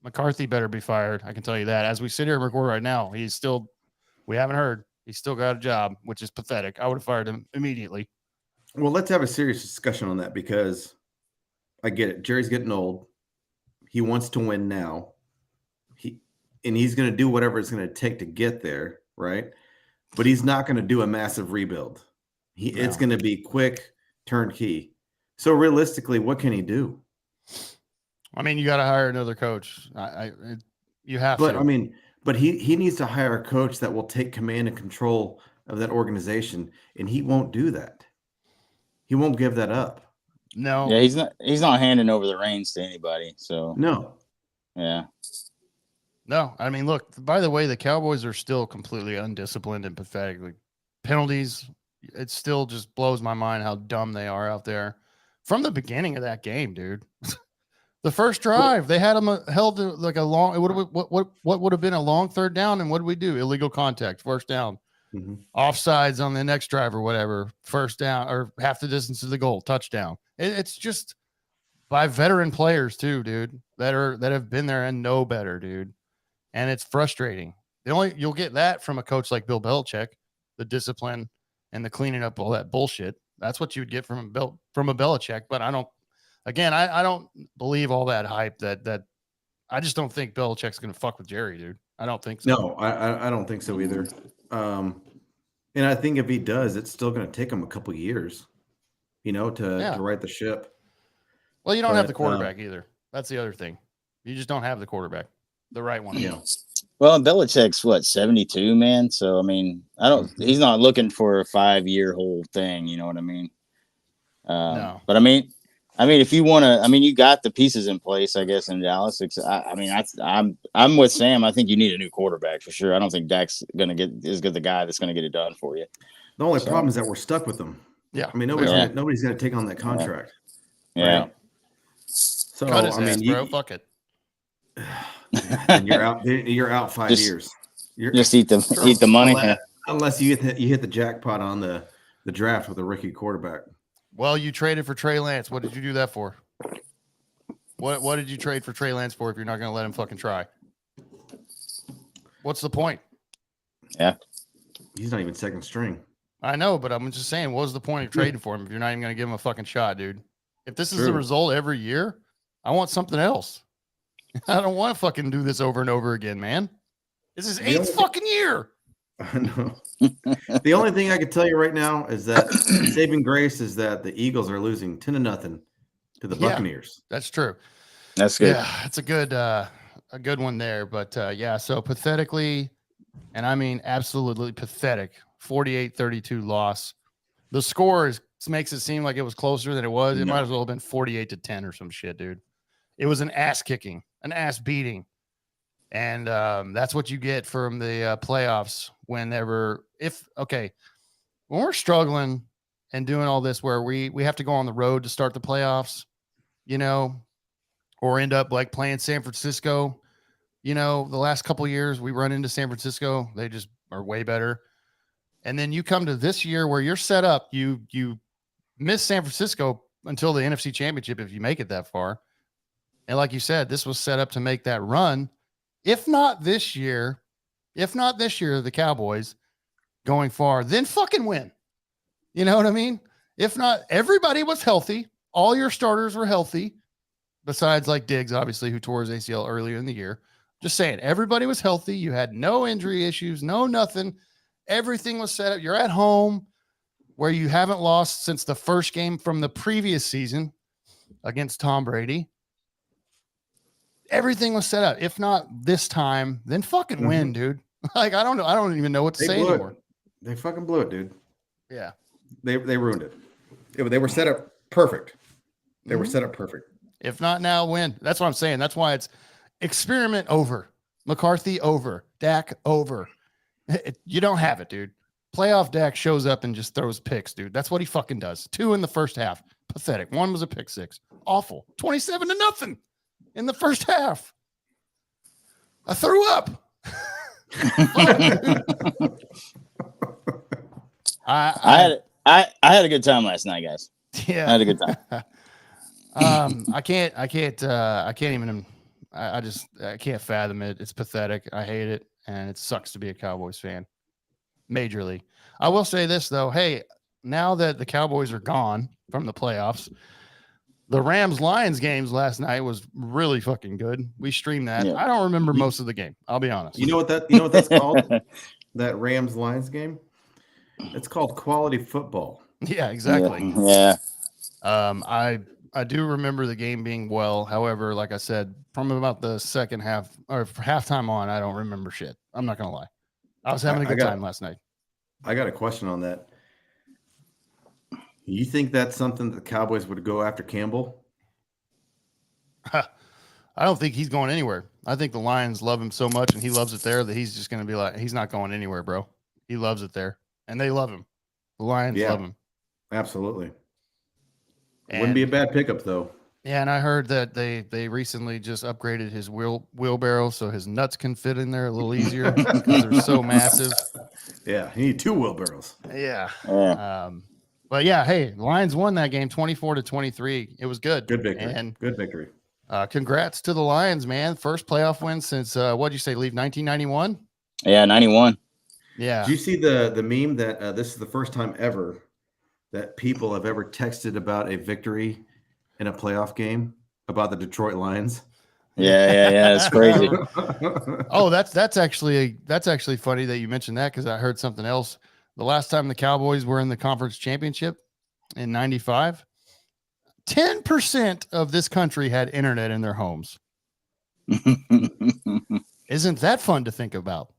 McCarthy better be fired. I can tell you that. As we sit here and record right now, we haven't heard. He's still got a job, which is pathetic. I would have fired him immediately. Well, let's have a serious discussion on that, because I get it. Jerry's getting old. He wants to win now. And he's going to do whatever it's going to take to get there, right? But he's not going to do a massive rebuild. It's going to be quick, turnkey. So realistically, what can he do? I mean, you got to hire another coach. You have to. But he needs to hire a coach that will take command and control of that organization, and he won't do that. He won't give that up. No. Yeah, he's not handing over the reins to anybody. So no. Yeah. No, I mean, look, by the way, the Cowboys are still completely undisciplined and pathetic. Like, penalties, it still just blows my mind how dumb they are out there. From the beginning of that game, dude. The first drive, they had them held to like a long, what would have been a long third down, and what did we do? Illegal contact, first down. Mm-hmm. Offsides on the next drive or whatever, first down, or half the distance to the goal, touchdown. It's just by veteran players too, dude, that have been there and know better, dude. And it's frustrating. You'll get that from a coach like Bill Belichick, the discipline and the cleaning up all that bullshit. That's what you would get from a Belichick. But I don't believe all that hype. That I just don't think Belichick's going to fuck with Jerry, dude. I don't think so. No, I don't think so either. And I think if he does, it's still going to take him a couple years, to right the ship. Well, you don't have the quarterback either. That's the other thing. You just don't have the quarterback. The right one. Yeah. Well, Belichick's 72, man. So he's not looking for a 5-year whole thing. You know what I mean? No. But I mean, if you want to, you got the pieces in place, I guess, in Dallas. I'm with Sam. I think you need a new quarterback for sure. I don't think Dak's going to get as good the guy that's going to get it done for you. The only problem is that we're stuck with him. Yeah. Nobody's going to take on that contract. Yeah. Right? So, cut his ass, bro. Fuck it. And you're out 5 years. Just eat the money. Unless you hit the jackpot on the draft with a rookie quarterback. Well, you traded for Trey Lance. What did you do that for? What did you trade for Trey Lance for if you're not going to let him fucking try? What's the point? Yeah. He's not even second string. I know, but I'm just saying, what was the point of trading for him if you're not even going to give him a fucking shot, dude? If this is the result every year, I want something else. I don't want to fucking do this over and over again, man. This is 8th fucking year. I know. The only thing I can tell you right now is that saving grace is that the Eagles are losing 10-0 to the Buccaneers. That's true. That's good. Yeah, it's a good one there. But yeah, so pathetically, and I mean absolutely pathetic, 48-32 loss. The score makes it seem like it was closer than it was. It might as well have been 48-10 or some shit, dude. It was an ass kicking, an ass beating. And that's what you get from the playoffs when we're struggling and doing all this where we have to go on the road to start the playoffs, or end up like playing San Francisco. The last couple of years we run into San Francisco. They just are way better. And then you come to this year where you're set up. You miss San Francisco until the NFC Championship if you make it that far. And like you said, this was set up to make that run. If not this year, the Cowboys going far, then fucking win. You know what I mean? If not, everybody was healthy. All your starters were healthy, besides like Diggs, obviously, who tore his ACL earlier in the year. Just saying, everybody was healthy. You had no injury issues, no nothing. Everything was set up. You're at home where you haven't lost since the first game from the previous season against Tom Brady. Everything was set up. If not this time, then fucking win, dude. Like, I don't know. I don't even know what to say anymore. They fucking blew it, dude. Yeah. They ruined it. They were set up perfect. They were set up perfect. If not now, win. That's what I'm saying. That's why it's experiment over. McCarthy over. Dak over. You don't have it, dude. Playoff Dak shows up and just throws picks, dude. That's what he fucking does. 2 in the first half. Pathetic. 1 was a pick 6. Awful. 27-0 in the first half. I threw up. I had a good time last night, guys. Yeah, I had a good time. I can't fathom it. It's pathetic. I hate it, and it sucks to be a Cowboys fan. Majorly. I will say this though. Hey, now that the Cowboys are gone from the playoffs, the Rams-Lions games last night was really fucking good. We streamed that. Yeah. I don't remember most of the game. I'll be honest. You know what that's called? That Rams-Lions game? It's called quality football. Yeah, exactly. Yeah. I do remember the game being well. However, like I said, from about the second half or halftime on, I don't remember shit. I'm not gonna lie. I was having a good time last night. I got a question on that. You think that's something that the Cowboys would go after Campbell? I don't think he's going anywhere. I think the Lions love him so much and he loves it there that he's just going to be like, he's not going anywhere, bro. He loves it there and they love him. The Lions love him. Absolutely. Wouldn't be a bad pickup though. Yeah. And I heard that they recently just upgraded his wheelbarrow so his nuts can fit in there a little easier because they're so massive. Yeah. You need 2 wheelbarrows. Yeah. But yeah, hey, Lions won that game 24-23. It was good. Good victory. And good victory. Congrats to the Lions, man. First playoff win since what'd you say, leave 1991? Yeah, 91. Yeah. Did you see the meme that this is the first time ever that people have ever texted about a victory in a playoff game about the Detroit Lions? Yeah. It's crazy. Oh, that's actually funny that you mentioned that because I heard something else. The last time the Cowboys were in the conference championship in 95, 10% of this country had internet in their homes. Isn't that fun to think about?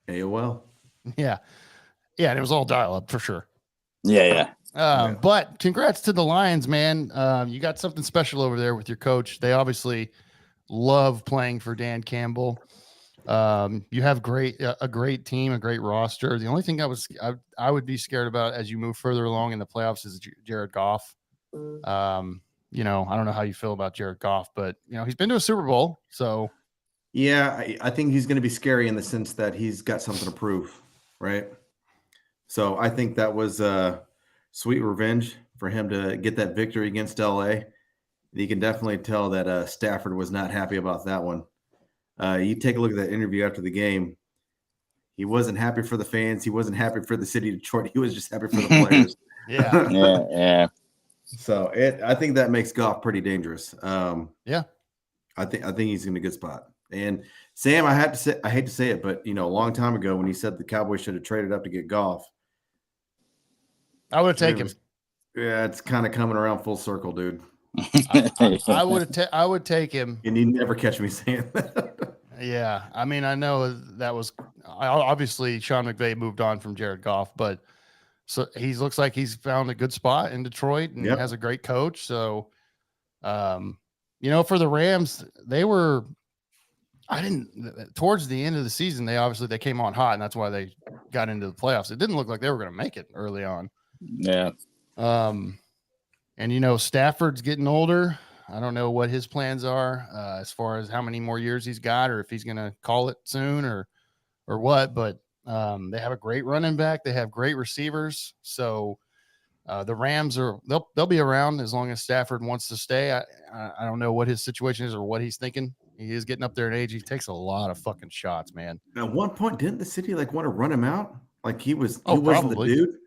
AOL. Yeah. Yeah. And it was all dial up for sure. Yeah. But congrats to the Lions, man. You got something special over there with your coach. They obviously love playing for Dan Campbell. You have a great team, a great roster. The only thing I would be scared about as you move further along in the playoffs is Jared Goff. I don't know how you feel about Jared Goff, but he's been to a Super Bowl, so yeah, I think he's going to be scary in the sense that he's got something to prove, right? So I think that was sweet revenge for him to get that victory against LA. You can definitely tell that Stafford was not happy about that one. You take a look at that interview after the game. He wasn't happy for the fans. He wasn't happy for the city of Detroit. He was just happy for the players. Yeah. So I think that makes Goff pretty dangerous. Yeah. I think he's in a good spot. And Sam, I hate to say it, but a long time ago when he said the Cowboys should have traded up to get Goff, I would have taken him. Yeah, it's kind of coming around full circle, dude. I would take him. And you never catch me saying that. Yeah, I mean, I know that was obviously Sean McVay moved on from Jared Goff, but so he looks like he's found a good spot in Detroit and has a great coach. So, for the Rams, towards the end of the season, they came on hot, and that's why they got into the playoffs. It didn't look like they were going to make it early on. Yeah. And Stafford's getting older. I don't know what his plans are as far as how many more years he's got, or if he's going to call it soon or what. But they have a great running back. They have great receivers. So the Rams they'll be around as long as Stafford wants to stay. I don't know what his situation is or what he's thinking. He is getting up there in age. He takes a lot of fucking shots, man. At one point, didn't the city want to run him out? Like he wasn't probably the dude.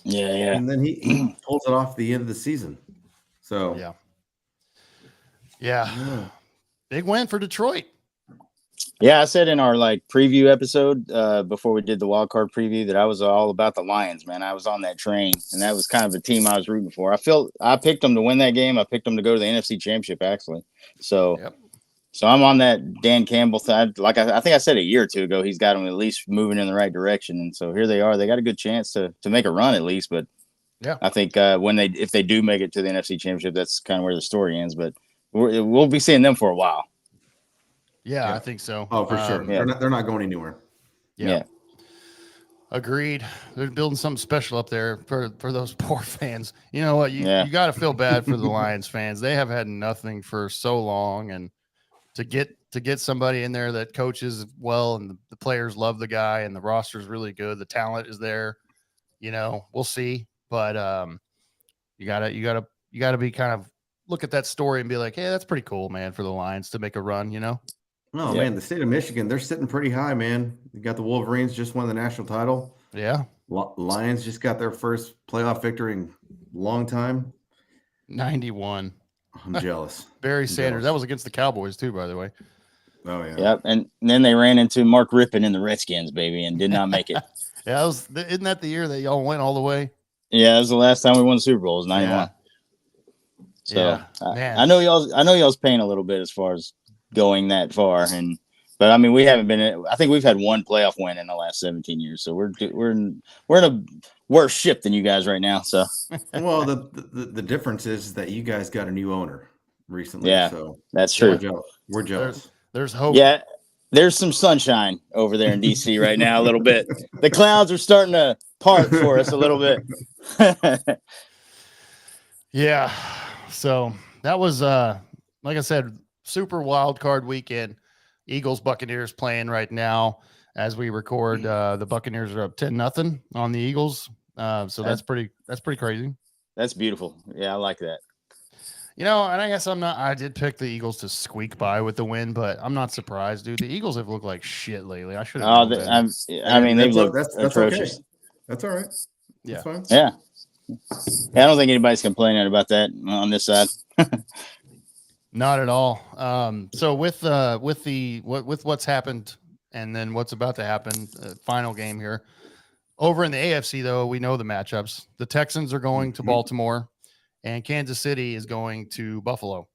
Yeah. And then he pulls it off the end of the season. So yeah. Big win for Detroit. Yeah, I said in our preview episode before we did the wild card preview that I was all about the Lions, man. I was on that train, and that was kind of the team I was rooting for. I picked them to win that game. I picked them to go to the NFC Championship, actually. So, So I'm on that Dan Campbell side. I think I said a year or two ago, he's got them at least moving in the right direction, and so here they are. They got a good chance to make a run at least, but I think if they do make it to the NFC Championship, that's kind of where the story ends. But we'll be seeing them for a while. Yeah, I think so. Oh, for sure. They're not going anywhere. Yeah. Agreed. They're building something special up there for those poor fans. You know what? You got to feel bad for the Lions fans. They have had nothing for so long, and to get somebody in there that coaches well, and the players love the guy, and the roster is really good. The talent is there. We'll see, but you gotta be kind of look at that story and be like, hey, that's pretty cool, man, for the Lions to make a run. Oh, man, the state of Michigan, they're sitting pretty high, man. You got the Wolverines just won the national title. Yeah. Lions just got their first playoff victory in a long time. 91. I'm jealous. Barry Sanders. That was against the Cowboys, too, by the way. Oh, yeah. Yep. And then they ran into Mark Rippon in the Redskins, baby, and did not make it. Yeah, isn't that the year that y'all went all the way? Yeah, that was the last time we won the Super Bowl. It was 91. Yeah. So I know y'all's paying a little bit as far as going that far, but I mean we haven't been. I think we've had one playoff win in the last 17 years, so we're in a worse ship than you guys right now. So well, the difference is that you guys got a new owner recently. Yeah, so that's true. We're jealous. There's hope. Yeah, there's some sunshine over there in DC right now. A little bit. The clouds are starting to part for us a little bit. Yeah. So that was like I said, super wild card weekend. Eagles Buccaneers playing right now as we record. The Buccaneers are up 10-0 on the Eagles. So that's pretty crazy. That's beautiful. Yeah, I like that. And I guess I did pick the Eagles to squeak by with the win, but I'm not surprised, dude. The Eagles have looked like shit lately. I should have. They've looked atrocious. Okay. That's all right. Yeah. That's fine. Yeah. I don't think anybody's complaining about that on this side. Not at all. So with what's happened and then what's about to happen, final game here. Over in the AFC, though, we know the matchups. The Texans are going to Baltimore, and Kansas City is going to Buffalo.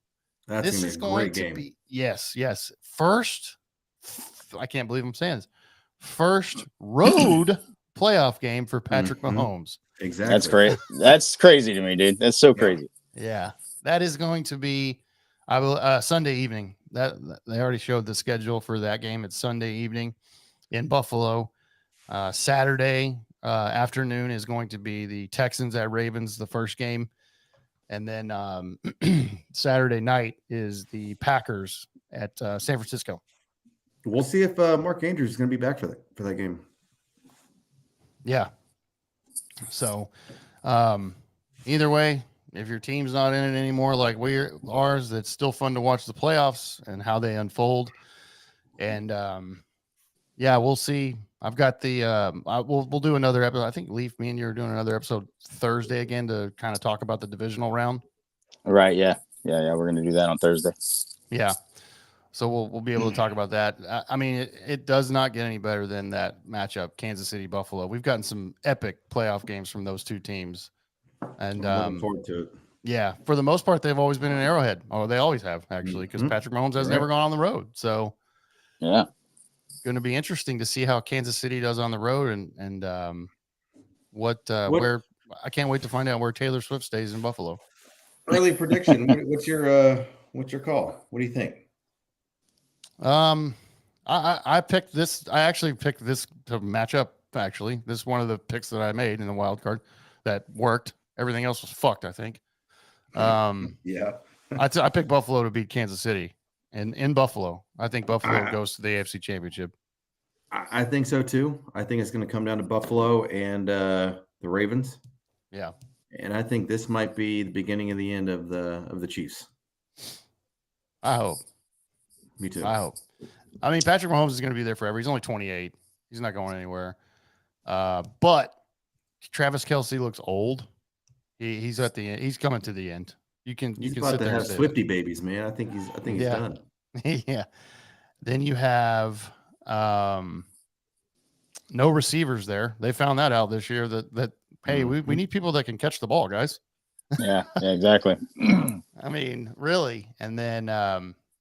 This is going to be yes. First, I can't believe I'm saying this. First road playoff game for Patrick Mahomes. Exactly. That's great. That's crazy to me, dude. That's so crazy. Yeah, that is going to be Sunday evening. That they already showed the schedule for that game. It's Sunday evening in Buffalo. Saturday afternoon is going to be the Texans at Ravens, the first game. And then Saturday night is the Packers at San Francisco. We'll see if Mark Andrews is going to be back for that game. Yeah. So either way, if your team's not in it anymore, like ours, it's still fun to watch the playoffs and how they unfold. And yeah, we'll see. I've got the we'll do another episode. I think Leaf, me and you are doing another episode Thursday again to kind of talk about the divisional round. Right. Yeah. We're gonna do that on Thursday. Yeah. So we'll be able to talk about that. I mean, it does not get any better than that matchup, Kansas City Buffalo. We've gotten some epic playoff games from those two teams, and I'm looking forward to it. Yeah, for the most part, they've always been in Arrowhead. Oh, they always have actually, because Patrick Mahomes has never gone on the road. So yeah, going to be interesting to see how Kansas City does on the road, and where. I can't wait to find out where Taylor Swift stays in Buffalo. Early prediction. What's your call? What do you think? I picked this. I actually picked this to match up. Actually, this is one of the picks that I made in the wild card that worked. Everything else was fucked, I think. Yeah. I picked Buffalo to beat Kansas City, and in Buffalo, I think Buffalo goes to the AFC Championship. I think so too. I think it's going to come down to Buffalo and the Ravens. Yeah. And I think this might be the beginning of the end of the Chiefs. I hope. Me too. I hope. I mean, Patrick Mahomes is going to be there forever. He's only 28. He's not going anywhere. But Travis Kelce looks old. He's at the end. He's coming to the end. You can about sit to there have and Swifty babies, man. I think he's done. Yeah. Then you have no receivers there. They found that out this year that hey, we need people that can catch the ball, guys. Yeah, exactly. I mean, really. And then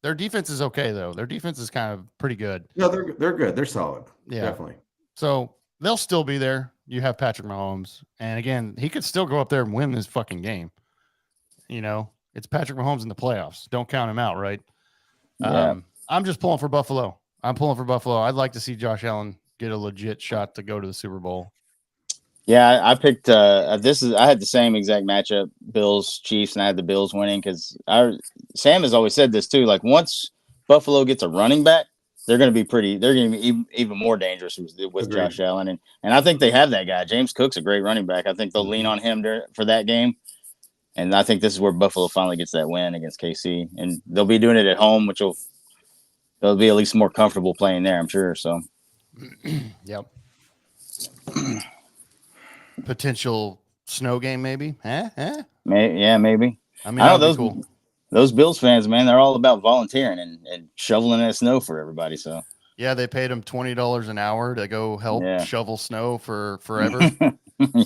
their defense is okay though. Their defense is kind of pretty good. No, they're good. They're solid. Yeah, definitely. So they'll still be there. You have Patrick Mahomes, and again, he could still go up there and win this fucking game. You know, it's Patrick Mahomes in the playoffs. Don't count him out, right? Yeah. I'm just pulling for Buffalo. I'm pulling for Buffalo. I'd like to see Josh Allen get a legit shot to go to the Super Bowl. Yeah, I picked I had the same exact matchup, Bills, Chiefs, and I had the Bills winning because Sam has always said this too. Like once Buffalo gets a running back, they're going to be even more dangerous with Josh Allen. And I think they have that guy. James Cook's a great running back. I think they'll lean on him for that game. And I think this is where Buffalo finally gets that win against KC. And they'll be doing it at home, which they'll be at least more comfortable playing there, I'm sure. So, yep. Potential snow game, maybe? Maybe. I mean, I know those Bills fans, man, they're all about volunteering and shoveling that snow for everybody. So yeah, they paid them $20 an hour to go help shovel snow for forever.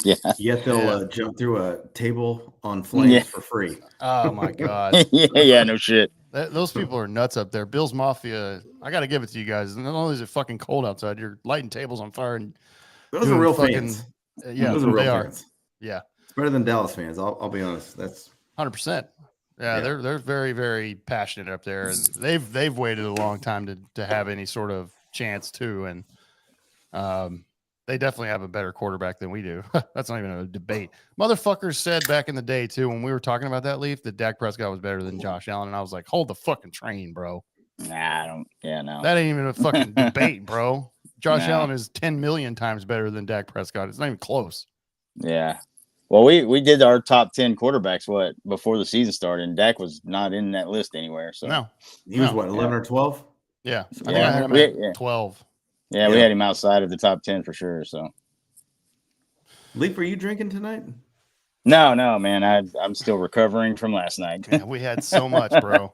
Yeah. Yet they'll jump through a table on flames for free. Oh my god. Yeah, no shit. Those people are nuts up there. Bill's Mafia. I got to give it to you guys. Not only is it fucking cold outside, you're lighting tables on fire and those are real fans. Yeah, those are real fans. Yeah, it's better than Dallas fans. I'll be honest. That's 100%. Yeah, they're very, very passionate up there, and they've waited a long time to have any sort of chance too, and they definitely have a better quarterback than we do. That's not even a debate. Motherfuckers said back in the day too when we were talking about that Leaf that Dak Prescott was better than Josh Allen, and I was like, hold the fucking train, bro. Nah, I don't. Yeah, no. That ain't even a fucking debate, bro. Josh Allen is 10 million times better than Dak Prescott. It's not even close. Yeah. Well, we did our top 10 quarterbacks before the season started, and Dak was not in that list anywhere. So no, he was 11 or 12. Yeah, so, I think I had him at 12. Yeah, we had him outside of the top 10 for sure. So, Leaf, are you drinking tonight? No, man. I'm still recovering from last night. Yeah, we had so much, bro.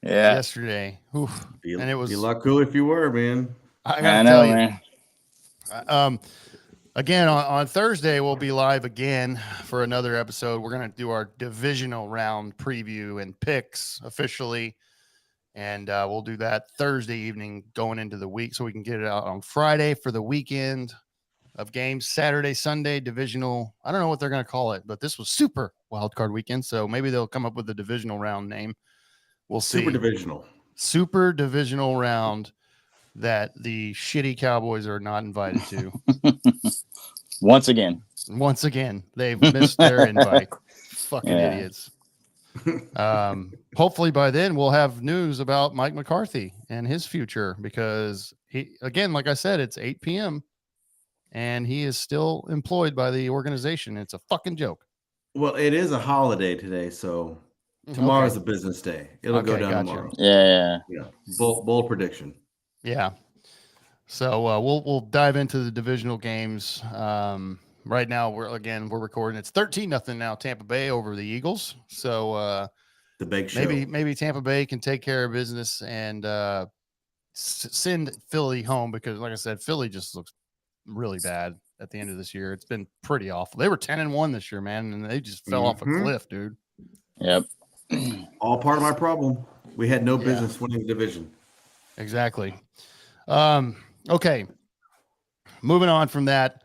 Yeah, yesterday. Oof. And it was be a lot cool if you were, man. I gotta tell you, man. Again, on Thursday, we'll be live again for another episode. We're going to do our divisional round preview and picks officially. And we'll do that Thursday evening going into the week so we can get it out on Friday for the weekend of games. Saturday, Sunday, divisional. I don't know what they're going to call it, but this was super wild card weekend. So maybe they'll come up with a divisional round name. We'll see. Super divisional round that the shitty Cowboys are not invited to. Once again, they've missed their invite. Fucking idiots. Hopefully by then we'll have news about Mike McCarthy and his future because he, again, like I said, it's 8 p.m. and he is still employed by the organization. It's a fucking joke. Well, it is a holiday today, so tomorrow's a business day. It'll go down tomorrow. Yeah. Bold prediction. Yeah. So we'll dive into the divisional games. Right now we're recording. It's 13-0 now, Tampa Bay over the Eagles. So the big show. Maybe Tampa Bay can take care of business and send Philly home, because, like I said, Philly just looks really bad at the end of this year. It's been pretty awful. They were 10-1 this year, man, and they just fell off a cliff, dude. Yep. All part of my problem. We had no business winning the division. Exactly. Okay. Moving on from that,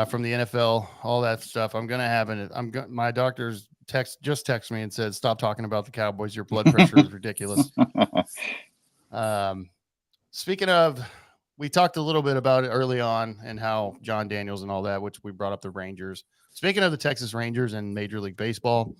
from the NFL, all that stuff. My doctor's text me and said, "Stop talking about the Cowboys. Your blood pressure is ridiculous." Speaking of, we talked a little bit about it early on and how John Daniels and all that, which we brought up the Rangers. Speaking of the Texas Rangers and Major League Baseball,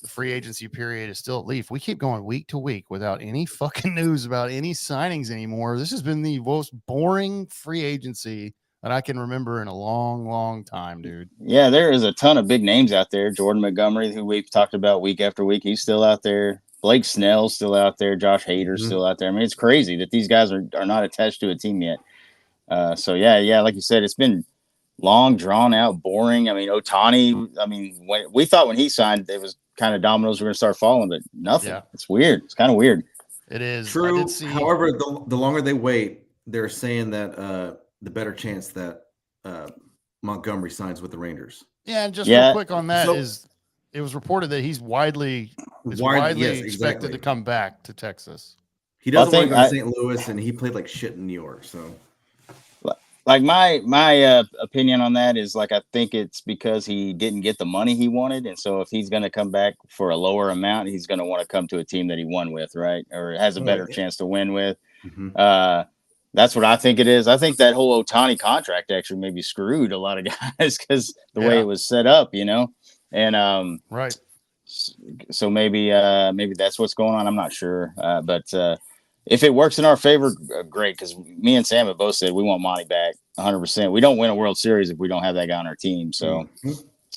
the free agency period is still at leaf. We keep going week to week without any fucking news about any signings anymore. This has been the most boring free agency that I can remember in a long, long time, dude. Yeah, there is a ton of big names out there. Jordan Montgomery, who we've talked about week after week, he's still out there. Blake Snell's still out there. Josh Hader's still out there. I mean, it's crazy that these guys are not attached to a team yet. So like you said, it's been long, drawn out, boring. I mean, Ohtani, when we thought when he signed, it was kind of dominoes were going to start falling, but nothing. Yeah. It's weird. It's kind of weird. It is. True. However, the longer they wait, they're saying that the better chance that Montgomery signs with the Rangers. Yeah, and just real quick on that is it was reported that he's widely expected to come back to Texas. He doesn't want to go to St. Louis, and he played like shit in New York. So, like my opinion on that is, like, I think it's because he didn't get the money he wanted, and so if he's going to come back for a lower amount, he's going to want to come to a team that he won with, right, or has a better chance to win with. Mm-hmm. That's what I think it is. I think that whole Ohtani contract actually maybe screwed a lot of guys because the way it was set up, and right. So maybe that's what's going on. I'm not sure, but if it works in our favor, great. Because me and Sam have both said we want Monty back 100%. We don't win a World Series if we don't have that guy on our team. So,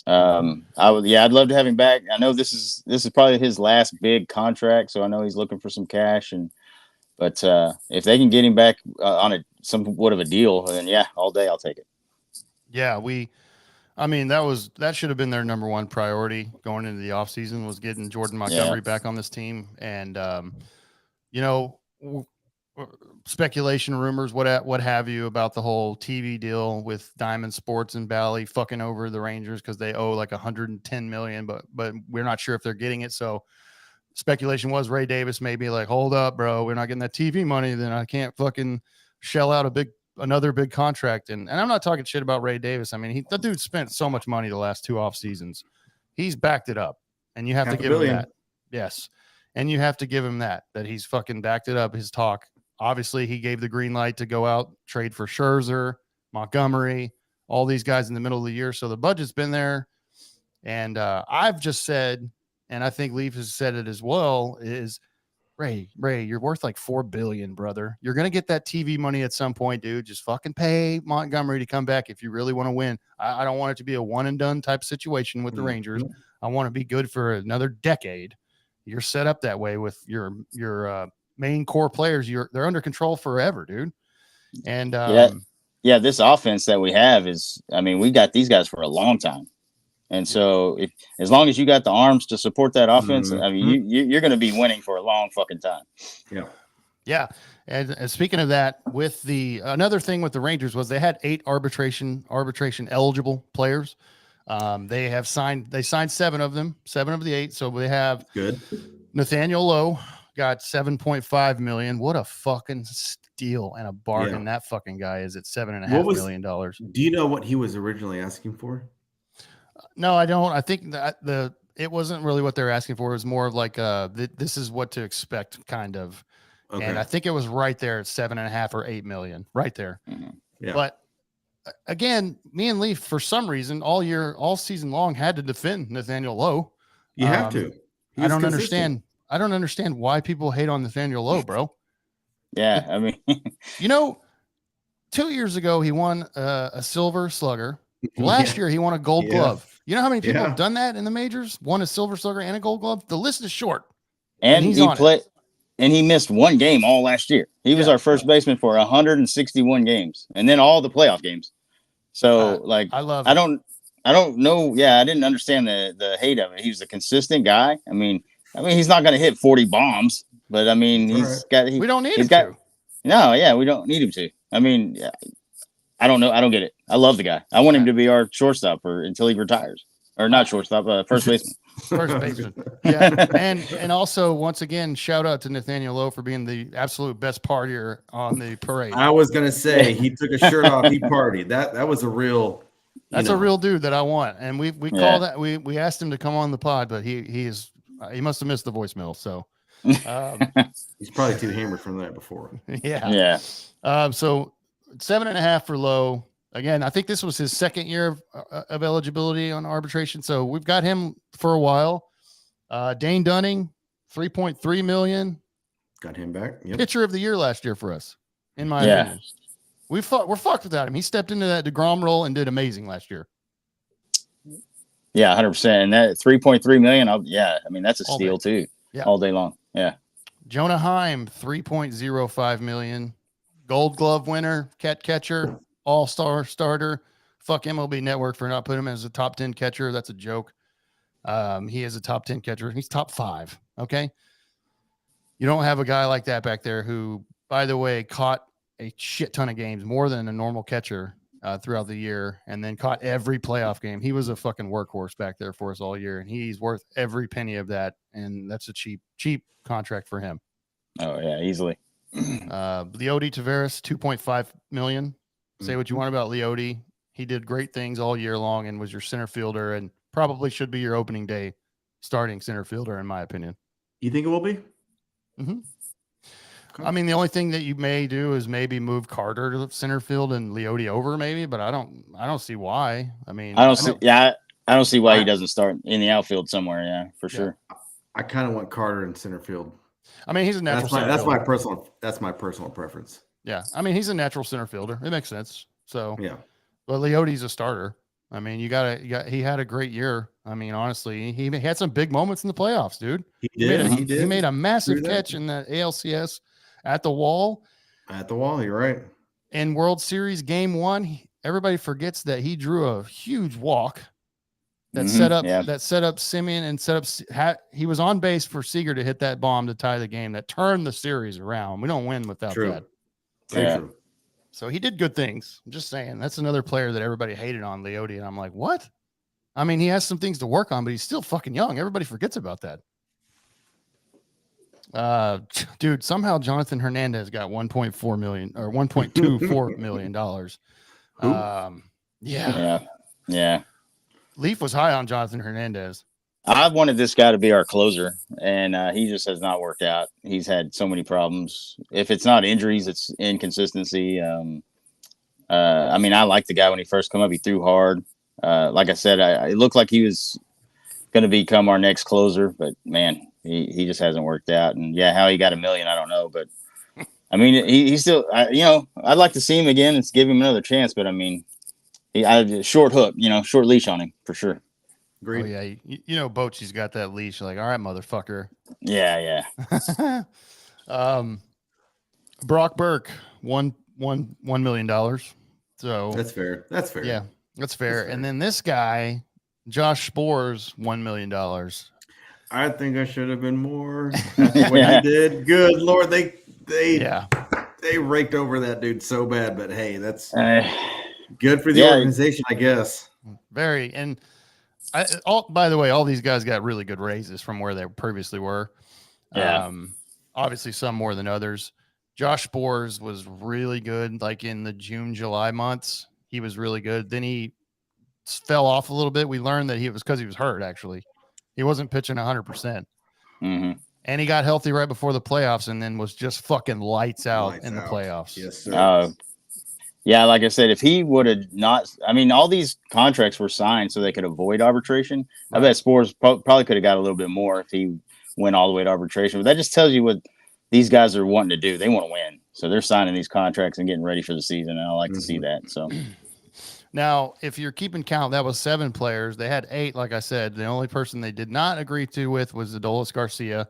I'd love to have him back. I know this is probably his last big contract, so I know he's looking for some cash. But if they can get him back on somewhat of a deal, then all day I'll take it. Yeah, that should have been their number one priority going into the offseason, was getting Jordan Montgomery back on this team. And, speculation, rumors, what have you, about the whole TV deal with Diamond Sports and Bally fucking over the Rangers because they owe like $110 million, but we're not sure if they're getting it. So speculation was Ray Davis may be like, hold up, bro, we're not getting that TV money, then I can't fucking shell out another big contract. And I'm not talking shit about Ray Davis. I mean, the dude spent so much money the last two off seasons. He's backed it up, and you have to give him that. Yes. And you have to give him that he's fucking backed it up. His talk, obviously he gave the green light to go out, trade for Scherzer, Montgomery, all these guys in the middle of the year. So the budget's been there. And I've just said, and I think Leaf has said it as well, is Ray, you're worth like $4 billion, brother. You're going to get that TV money at some point, dude. Just fucking pay Montgomery to come back if you really want to win. I don't want it to be a one and done type situation with the Rangers. I want to be good for another decade. You're set up that way with your main core players. They're under control forever, dude. And this offense that we have is, we got these guys for a long time. And so as long as you got the arms to support that offense, you're going to be winning for a long fucking time. Yeah. Yeah. And speaking of that, with another thing with the Rangers was they had 8 arbitration eligible players. They signed 7 of them, 7 of the 8. So they have Nathaniel Lowe got $7.5 million. What a fucking steal and a bargain that fucking guy is at $7.5 million. Do you know what he was originally asking for? No, I don't. I think that it wasn't really what they're asking for. It was more of like this is what to expect, kind of. Okay. And I think it was right there at 7.5 or 8 million, right there. Mm-hmm. Yeah. But again, me and Leaf, for some reason, all season long, had to defend Nathaniel Lowe. You have to. I don't understand. I don't understand why people hate on Nathaniel Lowe, bro. Yeah, 2 years ago he won a Silver Slugger. Last year he won a Gold Glove. You know how many people have done that in the majors? Won a Silver Slugger and a Gold Glove. The list is short, and he missed one game all last year. He was our first baseman for 161 games, and then all the playoff games. So, I don't know. Yeah, I didn't understand the hate of it. He was a consistent guy. I mean, he's not going to hit 40 bombs, but I mean, we don't need him to. No, yeah, we don't need him to. I mean, I don't know. I don't get it. I love the guy. I want him to be our shortstop until he retires, or not shortstop, first baseman. First baseman. Yeah. And also, once again, shout out to Nathaniel Lowe for being the absolute best partier on the parade. I was going to say, he took a shirt off. He partied. That was a real. That's a real dude that I want. And we call that. We asked him to come on the pod, but he must have missed the voicemail. So he's probably too hammered from that before. Yeah. Yeah. So 7.5 for Lowe. Again, I think this was his second year of eligibility on arbitration. So we've got him for a while. Dane Dunning, $3.3 million. Got him back. Yep. Pitcher of the year last year for us, in my opinion. We're fucked without him. He stepped into that DeGrom role and did amazing last year. Yeah, 100%. And that 3.3 million. That's a steal too. Yeah. All day long. Yeah. Jonah Heim, $3.05 million. Gold Glove winner, catcher. All-star starter. Fuck MLB Network for not putting him as a top 10 catcher. That's a joke. He is a top 10 catcher. He's top 5. Okay. You don't have a guy like that back there who, by the way, caught a shit ton of games, more than a normal catcher throughout the year, and then caught every playoff game. He was a fucking workhorse back there for us all year, and he's worth every penny of that. And that's a cheap contract for him. Oh yeah, easily. Leody Taveras, $2.5 million. Say what you want about Leody. He did great things all year long and was your center fielder and probably should be your opening day starting center fielder, in my opinion. You think it will be? Mm-hmm. Okay. I mean, the only thing that you may do is maybe move Carter to center field and Leody over, maybe, but I don't see why. I mean, I don't see why he doesn't start in the outfield somewhere. Yeah, for sure. I kind of want Carter in center field. I mean, he's a natural. That's my personal preference. Yeah, I mean, he's a natural center fielder. It makes sense. So yeah, but Leody's a starter. I mean, he had a great year. I mean, honestly, he had some big moments in the playoffs, dude. He did. He made a massive catch in the ALCS at the wall. At the wall, you're right. In World Series Game 1, everybody forgets that he drew a huge walk that set up Simeon and he was on base for Seager to hit that bomb to tie the game that turned the series around. We don't win without that. Very true. So he did good things. I'm just saying that's another player that everybody hated on, Leody, and I'm like, what? I mean, he has some things to work on, but he's still fucking young. Everybody forgets about that. Dude, somehow Jonathan Hernandez got $1.4 million or $1.24 million. Yeah. Leaf was high on Jonathan Hernandez. I wanted this guy to be our closer, and he just has not worked out. He's had so many problems. If it's not injuries, it's inconsistency. I mean, I liked the guy when he first came up. He threw hard. Like I said, it looked like he was going to become our next closer, but man, he just hasn't worked out. And yeah, how he got $1 million, I don't know. But I mean, he still, I'd like to see him again and give him another chance. But I mean, short hook, short leash on him for sure. Agreed. Oh yeah, Bochy's got that leash. Like, all right, motherfucker. Yeah. Brock Burke, $1 million. So that's fair. Yeah, that's fair. And then this guy, Josh Spores, $1 million. I think I should have been more. That's what I did. Good Lord, they raked over that dude so bad. But hey, that's good for the organization, I guess. Very. And by the way, all these guys got really good raises from where they previously were. Yeah. Obviously, some more than others. Josh Spores was really good, like in the June, July months. He was really good. Then he fell off a little bit. We learned that it was because he was hurt, actually. He wasn't pitching 100%. Mm-hmm. And he got healthy right before the playoffs and then was just fucking lights out in the playoffs. Yes, sir. Yeah, like I said, if he would have not, I mean, all these contracts were signed so they could avoid arbitration. Right. I bet Spores probably could have got a little bit more if he went all the way to arbitration. But that just tells you what these guys are wanting to do. They want to win. So they're signing these contracts and getting ready for the season. And I like to see that. So, Now, if you're keeping count, that was 7 players. They had 8, like I said. The only person they did not agree to with was Adolis Garcia.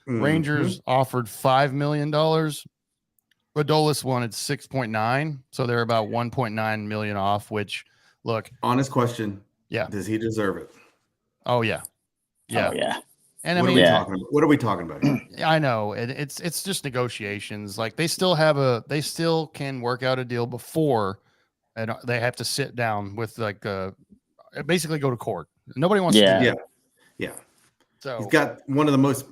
Rangers offered $5 million. Adolis wanted 6.9, so they're about 1.9 million off. Which, look, honest question. Yeah, does he deserve it? Oh yeah. Oh yeah. And what are we talking about? What are we talking about? I know it's just negotiations. Like they still can work out a deal before, and they have to sit down with basically go to court. Nobody wants to do that. Yeah. So he's got one of the most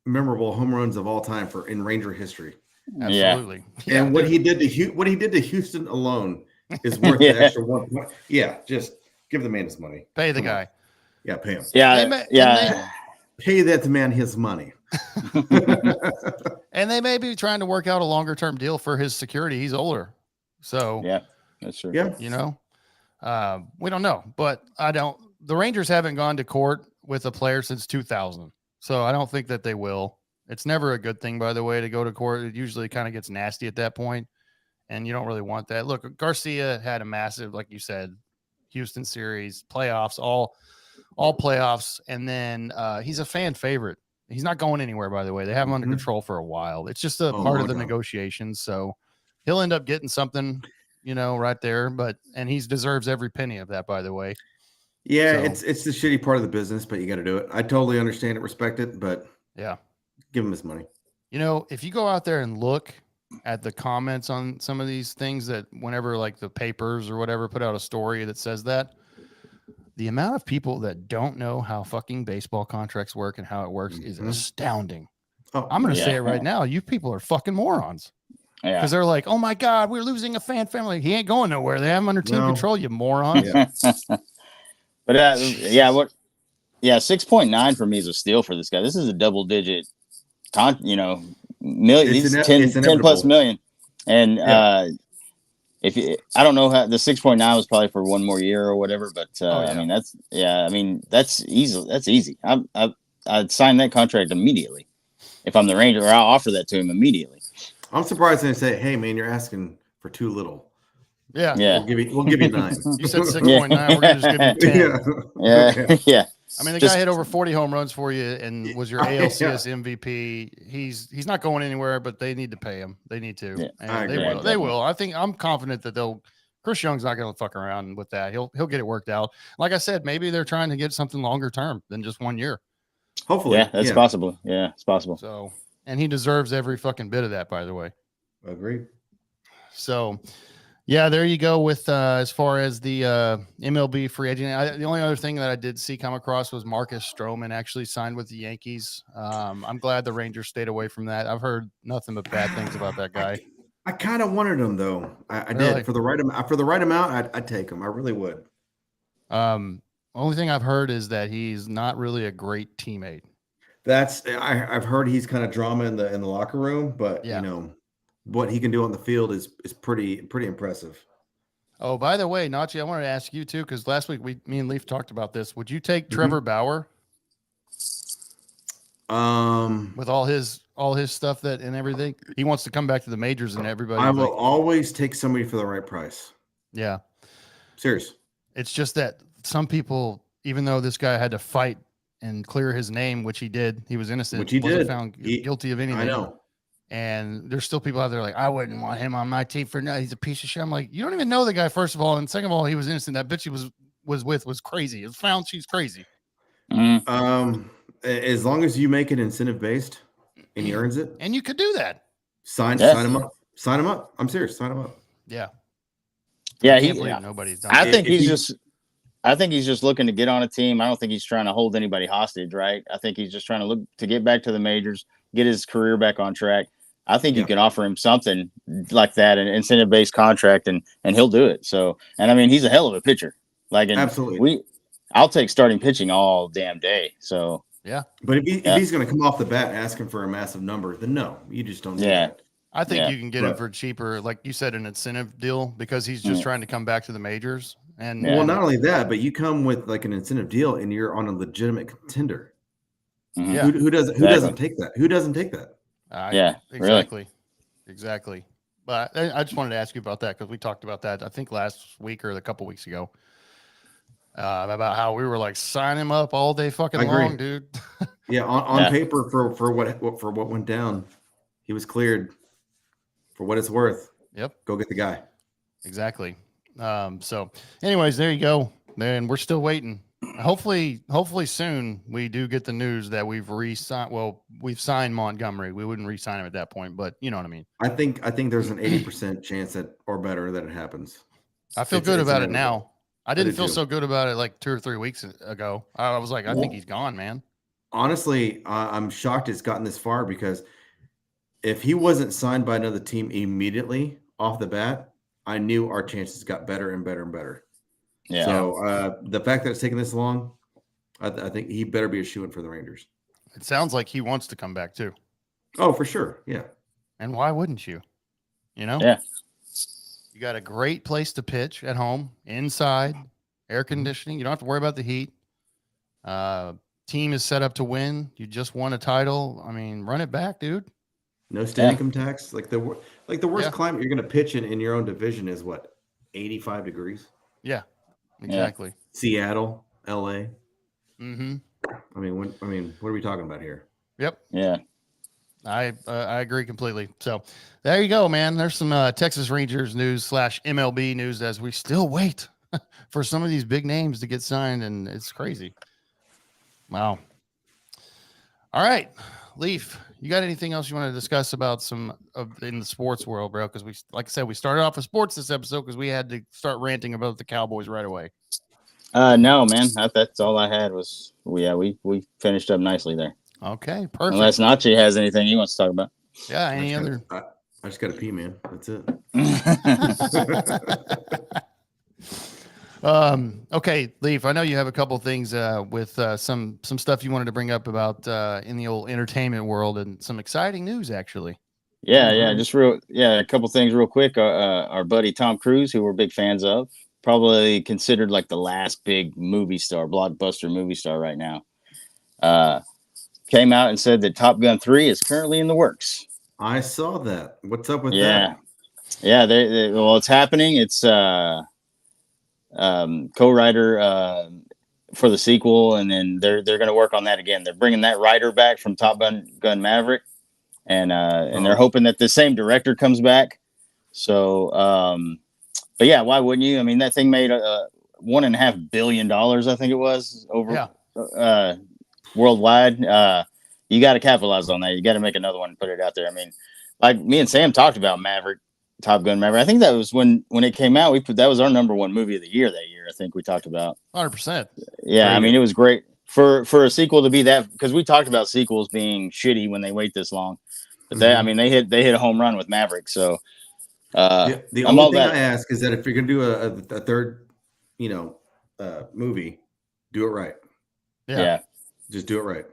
memorable home runs of all time in Ranger history. Absolutely. Yeah. And what he did to Houston alone is worth the extra 1 point. Yeah, just give the man his money. Pay the guy. Yeah, pay him. Yeah. Pay that man his money. And they may be trying to work out a longer term deal for his security. He's older. So yeah, that's true. Yeah. We don't know, but the Rangers haven't gone to court with a player since 2000. So I don't think that they will. It's never a good thing, by the way, to go to court. It usually kind of gets nasty at that point, and you don't really want that. Look, Garcia had a massive, like you said, Houston series, playoffs, all playoffs, and then he's a fan favorite. He's not going anywhere, by the way. They have him under control for a while. It's just a part of the negotiations, so he'll end up getting something, right there. And he deserves every penny of that, by the way. Yeah, it's the shitty part of the business, but you got to do it. I totally understand it, respect it, but yeah, give him his money. If you go out there and look at the comments on some of these things, that whenever like the papers or whatever put out a story that says that, the amount of people that don't know how fucking baseball contracts work and how it works is astounding. I'm going to say it right now. You people are fucking morons. Yeah. Because they're like, oh my God, we're losing a fan family. He ain't going nowhere. They have him under team control, you morons. Yeah. But 6.9 for me is a steal for this guy. This is a double digit million, these 10 plus million. And I don't know how the 6.9 was probably for one more year or whatever, but that's easy. That's easy. I'd sign that contract immediately. If I'm the Ranger, I'll offer that to him immediately. I'm surprised they say, hey man, you're asking for too little. Yeah. We'll give you 9. You said 6.9. We're gonna just give you 10. Yeah. I mean, the guy hit over 40 home runs for you and was your ALCS MVP. He's not going anywhere, but they need to pay him. They need to. Yeah, and they will. I'm confident that Chris Young's not going to fuck around with that. He'll get it worked out. Like I said, maybe they're trying to get something longer term than just 1 year. Hopefully. Yeah, that's possible. Yeah, it's possible. So, and he deserves every fucking bit of that, by the way. Agreed. So, yeah, there you go with as far as the MLB free agent. The only other thing that I did see come across was Marcus Stroman actually signed with the Yankees. I'm glad the Rangers stayed away from that. I've heard nothing but bad things about that guy. I kind of wanted him though. I really did for the right amount. For the right amount, I'd take him. I really would. Only thing I've heard is that he's not really a great teammate. I've heard he's kind of drama in the locker room, but what he can do on the field is pretty impressive. Oh, by the way, Nachi, I wanted to ask you too, because last week me and Leaf talked about this. Would you take Trevor Bauer? With all his stuff and everything, he wants to come back to the majors and everybody. I will always take somebody for the right price. Yeah, serious. It's just that some people, even though this guy had to fight and clear his name, which he did, he was innocent. Which he wasn't found guilty of anything. I know. And there's still people out there like, I wouldn't want him on my team for no. He's a piece of shit. I'm like, you don't even know the guy, first of all, and second of all, he was innocent. That bitch he was with was crazy. It was found she's crazy. As long as you make it incentive based and he earns it, and you could do that. Sign him up. Sign him up. I'm serious. Sign him up. Yeah. Yeah. Nobody's done. I think he's just looking to get on a team. I don't think he's trying to hold anybody hostage, right? I think he's just trying to look to get back to the majors, get his career back on track. I think you can offer him something like that, an incentive-based contract, and he'll do it. So, and I mean, he's a hell of a pitcher. Absolutely. I'll take starting pitching all damn day. So yeah. But if he's going to come off the bat asking for a massive number, then no, you just don't do that. I think you can get him for cheaper, like you said, an incentive deal, because he's just trying to come back to the majors. And well, not only that, but you come with like an incentive deal, and you're on a legitimate contender. Yeah. Who doesn't take that? Who doesn't take that? Exactly. Exactly. But I just wanted to ask you about that because we talked about that, I think, last week or a couple weeks ago, about how we were like, sign him up all day fucking long, dude. Yeah, on paper for what went down, he was cleared. For what it's worth. Yep. Go get the guy. Exactly. So anyways, there you go. Man, we're still waiting. Hopefully soon we do get the news that we've re-signed. Well, we've signed Montgomery. We wouldn't re-sign him at that point, but you know what I mean. I think there's an 80% chance that or better that it happens. I feel good about it now. I didn't feel too. so good about it like 2 or 3 weeks ago. I was like, I think he's gone, man. Honestly, I'm shocked it's gotten this far because if he wasn't signed by another team immediately off the bat, I knew our chances got better and better and better. Yeah. So the fact that it's taking this long, I think he better be a shoo-in for the Rangers. It sounds like he wants to come back too. Oh, for sure. Yeah. And why wouldn't you? You know? Yeah. You got a great place to pitch at home, inside, air conditioning. You don't have to worry about the heat. Team is set up to win. You just won a title. I mean, run it back, dude. No state income tax. Like the worst climate you're going to pitch in your own division is what, 85 degrees. Yeah, exactly. Yeah. Seattle, LA. Mm-hmm. I mean, what are we talking about here? Yep. Yeah. I agree completely. So there you go, man. There's some Texas Rangers news / MLB news as we still wait for some of these big names to get signed, and it's crazy. Wow. All right, Leaf, you got anything else you want to discuss about some of in the sports world, bro? Because we, like I said, we started off with sports this episode because we had to start ranting about the Cowboys right away. No, man. That's all I had was we finished up nicely there. Okay, perfect. Unless Nachi has anything he wants to talk about. Yeah, any other? I just got to pee, man. That's it. Okay, Leaf, I know you have a couple things with some stuff you wanted to bring up about in the old entertainment world and some exciting news, actually. Yeah, a couple things real quick. Our buddy Tom Cruise, who we're big fans of, probably considered like the last big movie star, blockbuster movie star right now, came out and said that Top Gun 3 is currently in the works. I saw that. What's up with that? Yeah, well, it's happening. It's co-writer for the sequel, and then they're going to work on that again. They're bringing that writer back from Top Gun Maverick, and they're hoping that the same director comes back. So, but yeah, why wouldn't you? I mean, that thing made $1.5 billion, I think it was, over worldwide. You got to capitalize on that. You got to make another one and put it out there. I mean, like me and Sam talked about Top Gun Maverick. I think that was when it came out. That was our number one movie of the year that year. I think we talked about 100%. Yeah, I mean, it was great for a sequel to be that, because we talked about sequels being shitty when they wait this long. But they hit a home run with Maverick. So the only thing I ask is that if you're gonna do a third, movie, do it right. Yeah. Just do it right.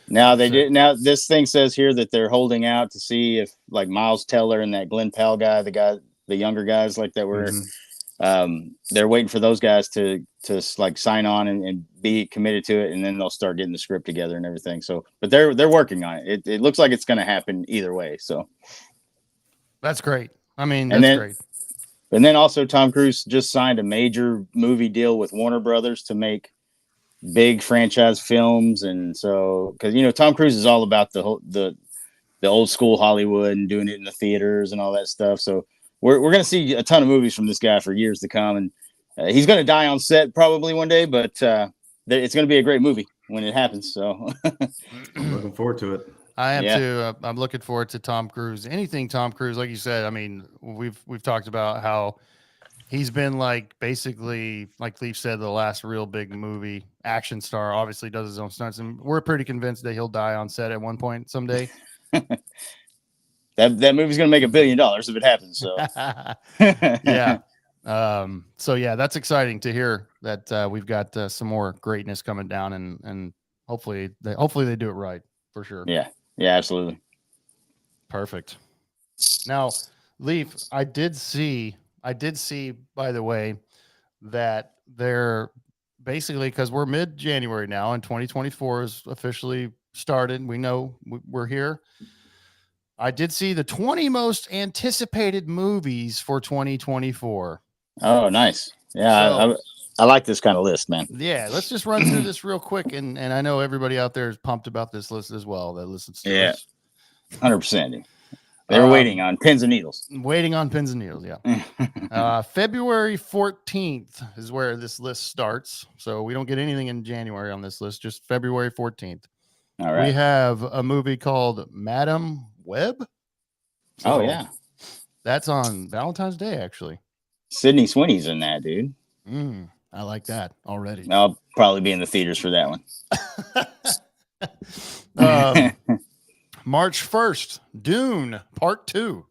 Now Now this thing says here that they're holding out to see if like Miles Teller and that Glenn Powell guy, the younger guys like that were, they're waiting for those guys to like sign on and be committed to it, and then they'll start getting the script together and everything. So, but they're working on it. It looks like it's going to happen either way. So that's great. I mean, that's great. And then also Tom Cruise just signed a major movie deal with Warner Brothers to make big franchise films. And so, because Tom Cruise is all about the old school Hollywood and doing it in the theaters and all that stuff. So we're going to see a ton of movies from this guy for years to come. And he's going to die on set probably one day, but it's going to be a great movie when it happens. So I'm looking forward to it. I am too. I'm looking forward to Tom Cruise. Anything Tom Cruise, like you said. I mean, we've talked about how he's been like basically, like Leaf said, the last real big movie action star. Obviously, does his own stunts, and we're pretty convinced that he'll die on set at one point someday. That movie's gonna make $1 billion if it happens. So yeah. So yeah, that's exciting to hear that we've got some more greatness coming down, and hopefully they do it right for sure. Yeah, absolutely. Perfect. Now, Leaf, I did see, by the way, that they're basically, because we're mid-January now and 2024 is officially started. We know we're here. I did see the 20 most anticipated movies for 2024. Oh, nice. Yeah, So, I like this kind of list, man. Yeah, let's just run through this real quick, and I know everybody out there is pumped about this list as well that listens to us. 100%. They're waiting on pins and needles. Waiting on pins and needles, yeah. February 14th is where this list starts. So we don't get anything in January on this list, just February 14th. All right. We have a movie called Madam Web. So yeah. That's on Valentine's Day, actually. Sydney Sweeney's in that, dude. I like that already. I'll probably be in the theaters for that one. March 1st, Dune Part 2.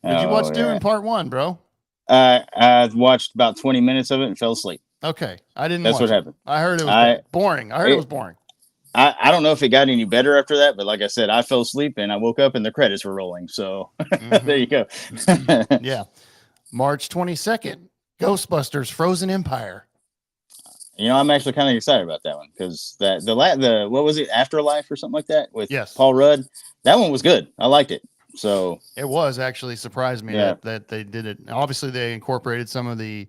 Did you watch Dune Part 1, bro? I watched about 20 minutes of it and fell asleep. Okay. I didn't That's watch what happened. I heard it was boring. I heard it was boring. I don't know if it got any better after that, but like I said, I fell asleep and I woke up and the credits were rolling. So there you go. Yeah. March 22nd, Ghostbusters Frozen Empire. You know, I'm actually kind of excited about that one because the what was it, Afterlife or something like that with Paul Rudd? That one was good. I liked it. So it was actually surprised me that they did it. Obviously, they incorporated some of the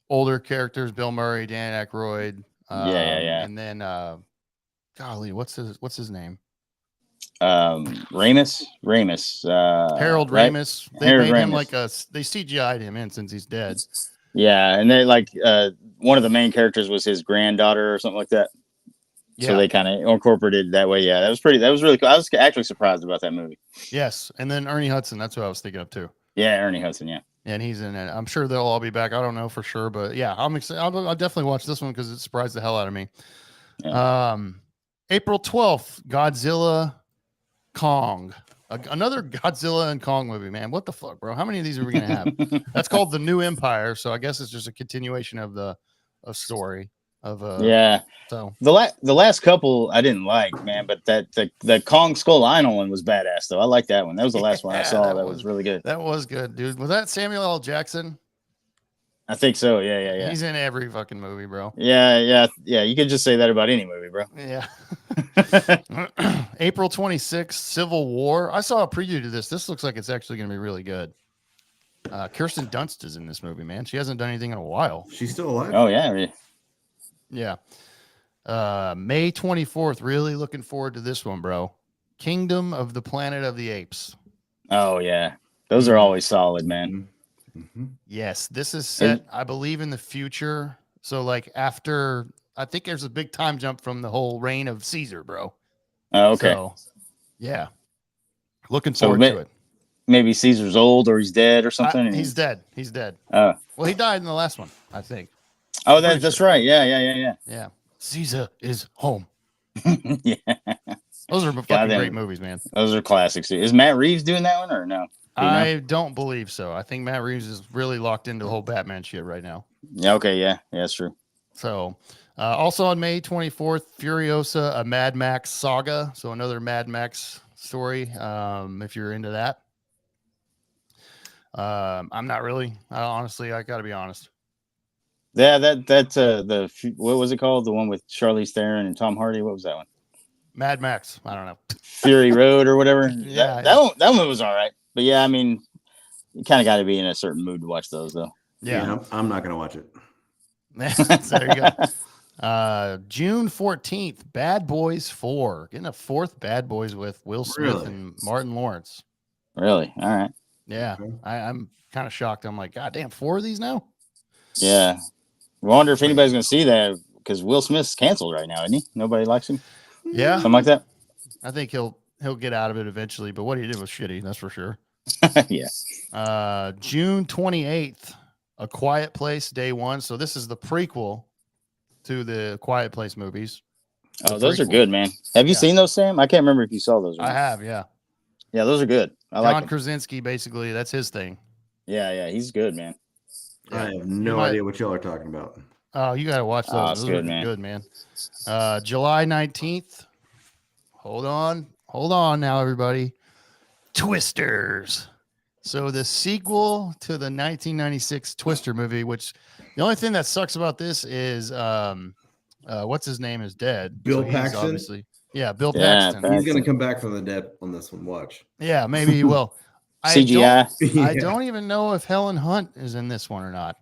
older characters: Bill Murray, Dan Aykroyd. And then, golly, what's his name? Ramis. Harold Ramis. They made him like they CGI'd him in since he's dead. Yeah, and they like one of the main characters was his granddaughter or something like that. Yeah. So they kind of incorporated it that way. Yeah, that was really cool. I was actually surprised about that movie. Yes, and then Ernie Hudson. That's what I was thinking of too. Yeah, Ernie Hudson. Yeah, and he's in it. I'm sure they'll all be back. I don't know for sure, but yeah, I'm excited. I'll definitely watch this one because it surprised the hell out of me. Yeah. April 12th, Godzilla, Kong. Another Godzilla and Kong movie, man. What the fuck, bro? How many of these are we gonna have? That's called The New Empire, so I guess it's just a continuation of the story of So the last couple I didn't like, man, but the Kong Skull Island one was badass though. I like that one. That was the last one I saw. That was really good. That was good, dude. Was that Samuel L. Jackson? I think so. Yeah. He's in every fucking movie, bro. Yeah. You could just say that about any movie, bro. Yeah. April 26th, Civil War. I saw a preview to this. This looks like it's actually going to be really good. Kirsten Dunst is in this movie, man. She hasn't done anything in a while. She's still alive? Oh, yeah. Yeah. May 24th. Really looking forward to this one, bro. Kingdom of the Planet of the Apes. Oh, yeah. Those are always solid, man. Mm-hmm. Yes, this is set, I believe, in the future. So, like, after, I think there's a big time jump from the whole reign of Caesar, bro. Oh, okay. So, yeah. Looking forward to it. Maybe Caesar's old or he's dead or something. He's dead. He's dead. Oh. Well, he died in the last one, I think. Oh, that's right. Yeah. Yeah. Caesar is home. Yeah. Those are fucking great movies, man. Those are classics. Is Matt Reeves doing that one or no? I don't believe so. I think Matt Reeves is really locked into the whole Batman shit right now. Yeah. Okay. Yeah. That's true. So, also on May 24th, Furiosa, a Mad Max saga. So another Mad Max story. If you're into that, I'm not really. Honestly, I got to be honest. Yeah. That's what was it called? The one with Charlize Theron and Tom Hardy. What was that one? Mad Max. I don't know. Fury Road or whatever. Yeah. That one was all right. But yeah, I mean, you kind of got to be in a certain mood to watch those, though. Yeah, I'm not going to watch it. There you go. June 14th, Bad Boys 4. Getting a fourth Bad Boys with Will Smith and Martin Lawrence. Really? All right. Yeah, okay. I'm kind of shocked. I'm like, God damn, 4 of these now? Yeah. I wonder if anybody's going to see that because Will Smith's canceled right now, isn't he? Nobody likes him? Yeah. Something like that? I think he'll get out of it eventually, but what he did was shitty, that's for sure. Yeah. June 28th, A Quiet Place Day 1. So this is the prequel to the Quiet Place movies. Oh, those are good, man. Have you seen those, Sam? I can't remember if you saw those. I have, yeah. Yeah, those are good. I like John Krasinski, basically, that's his thing. Yeah, he's good, man. I have no idea what y'all are talking about. Oh, you got to watch those. Those good, man. Good, man. July 19th. Hold on now, everybody. Twisters. So the sequel to the 1996 Twister movie, which the only thing that sucks about this is what's his name is dead. Bill Paxton. Yeah, Bill Yeah, Paxton. He's gonna come back from the dead on this one. Watch. Yeah, maybe he will. CGI. I don't even know if Helen Hunt is in this one or not.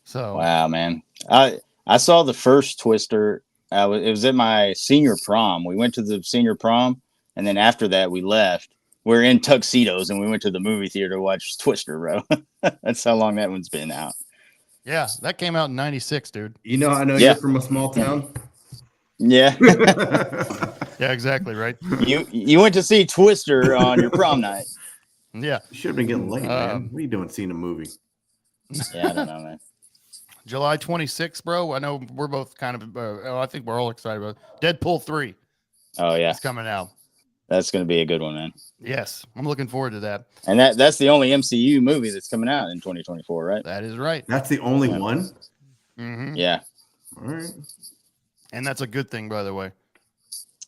So Wow, man. I saw the first Twister. It was at my senior prom. We went to the senior prom, and then after that, we left. We're in tuxedos, and we went to the movie theater to watch Twister, bro. That's how long that one's been out. yeah, that came out in '96, dude. You know, I know you're from a small town. Yeah. Yeah, exactly, right. You went to see Twister on your prom night. Yeah. You should have been getting late, man. What are you doing seeing a movie? Yeah, I don't know, man. July 26th, bro. I know we're both kind of, I think we're all excited about it. Deadpool 3. Oh, yeah. It's coming out. That's going to be a good one, man. Yes. I'm looking forward to that. And that's the only MCU movie that's coming out in 2024, right? That is right. That's the only one? Mm-hmm. Yeah. All right. And that's a good thing, by the way.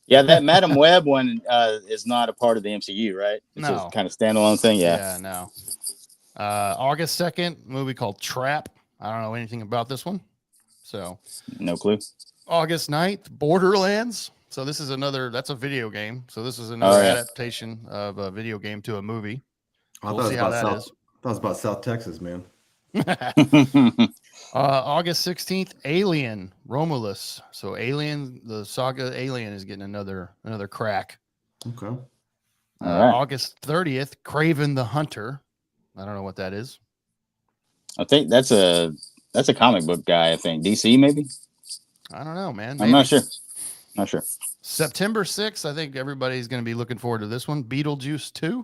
Yeah, that Madam Web one is not a part of the MCU, right? It's No. just kind of standalone thing. Yeah. No. August 2nd, movie called Trap. I don't know anything about this one. So, No clue. August 9th, Borderlands. So this is that's a video game. So this is another adaptation of a video game to a movie. We'll see how that is. I thought it was about South Texas, man. August 16th, Alien, Romulus. So Alien, the saga Alien is getting another crack. Okay. All right. August 30th, Kraven the Hunter. I don't know what that is. I think that's a comic book guy. I think DC maybe. I don't know, man. I'm not sure. Not sure. September 6th, I think everybody's going to be looking forward to this one. Beetlejuice 2.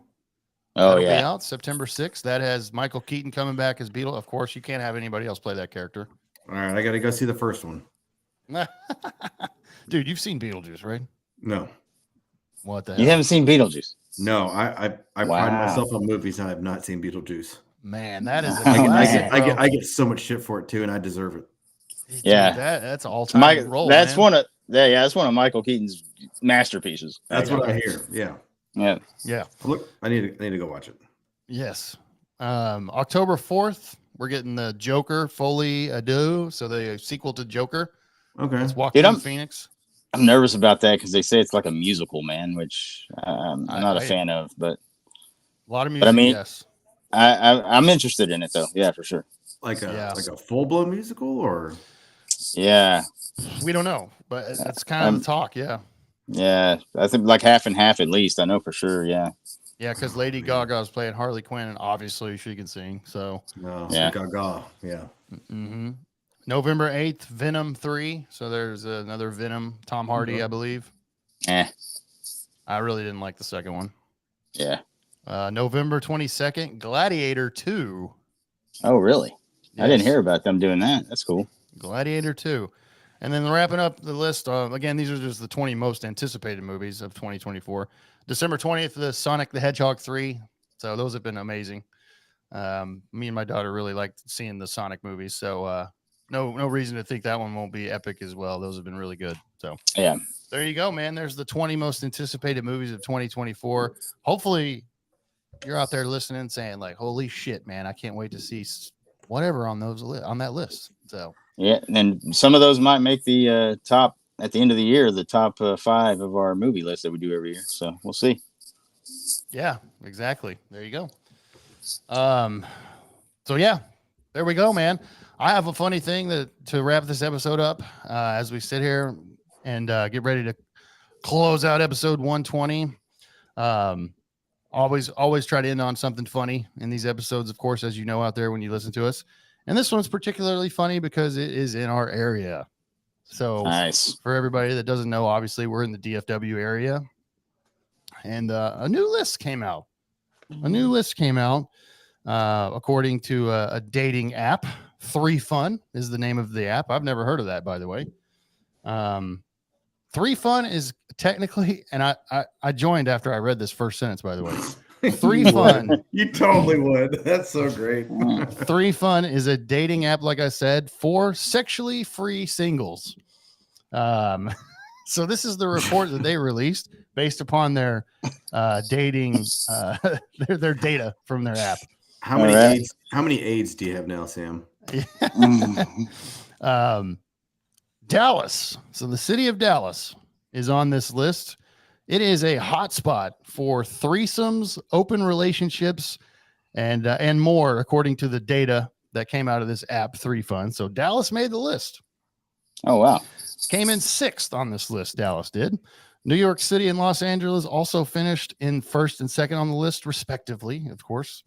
Oh, That'll be yeah. out September 6th. That has Michael Keaton coming back as Beetle. Of course, you can't have anybody else play that character. All right, I got to go see the first one. Dude, you've seen Beetlejuice, right? No. What the hell? You haven't seen Beetlejuice? No, I pride myself on movies, and I have not seen Beetlejuice. Man, that is a I classic, get so much shit for it too, and I deserve it. Dude, Yeah, that's all time role. That's man. that's one of Michael Keaton's masterpieces. That's what I hear. Yeah. Yeah. Look, I need to go watch it. Yes. October 4th, we're getting the Joker Foley Ado. So the sequel to Joker. Okay. It's Joaquin Phoenix. I'm nervous about that because they say it's like a musical, man, which I'm not a fan of. But a lot of music. But I mean, yes. I'm interested in it though. Yeah, for sure. Like a full blown musical, or yeah, we don't know, but that's kind of the talk. Yeah. Yeah, I think like half and half at least. I know for sure. Yeah. Yeah, because Lady Gaga is playing Harley Quinn, and obviously she can sing. So Gaga. Yeah. Mm-hmm. November 8th, Venom 3. So there's another Venom. Tom Hardy, I believe. I really didn't like the second one. Yeah. November 22nd, Gladiator 2. Oh, really? Yes. I didn't hear about them doing that. That's cool. Gladiator 2. And then wrapping up the list, again, these are just the 20 most anticipated movies of 2024. December 20th, the Sonic the Hedgehog 3. So those have been amazing. Me and my daughter really liked seeing the Sonic movies. So no reason to think that one won't be epic as well. Those have been really good. So yeah, there you go, man. There's the 20 most anticipated movies of 2024. Hopefully you're out there listening saying like, holy shit, man, I can't wait to see whatever on that list. So yeah, and some of those might make the top at the end of the year, the top 5 of our movie list that we do every year. So we'll see. Yeah, exactly. There you go. So yeah, there we go, man. I have a funny thing to wrap this episode up as we sit here and get ready to close out episode 120. Always try to end on something funny in these episodes, of course, as you know out there when you listen to us. And this one's particularly funny because it is in our area. So nice. For everybody that doesn't know, obviously we're in the DFW area, and a new list came out. According to a dating app. 3Fun is the name of the app. I've never heard of that, by the way. 3Fun is technically, and I joined after I read this first sentence, by the way. 3Fun. You totally would. That's so great. 3Fun is a dating app, like I said, for sexually free singles. So this is the report that they released based upon their dating, their data from their app. How many AIDS do you have now, Sam? Dallas. So the city of Dallas is on this list. It is a hotspot for threesomes, open relationships, and more, according to the data that came out of this app 3Fun. So Dallas made the list. Oh, wow. Came in 6th on this list, Dallas did. New York City and Los Angeles also finished in 1st and 2nd on the list, respectively, of course.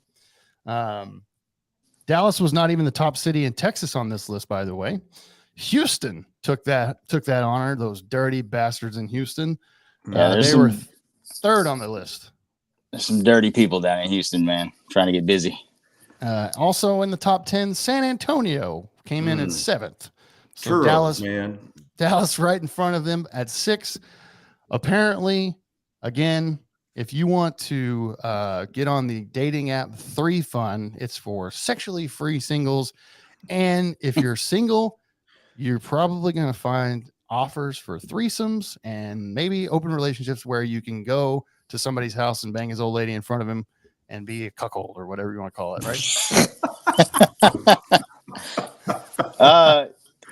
Dallas was not even the top city in Texas on this list, by the way. Houston took that honor, those dirty bastards in Houston. Yeah, they were 3rd on the list. There's some dirty people down in Houston, man, trying to get busy. Also in the top 10, San Antonio came in at 7th. So Churros, Dallas, man. Dallas right in front of them at 6. Apparently, again, if you want to get on the dating app 3Fun, it's for sexually free singles. And if you're single, you're probably going to find offers for threesomes and maybe open relationships where you can go to somebody's house and bang his old lady in front of him and be a cuckold or whatever you want to call it, right?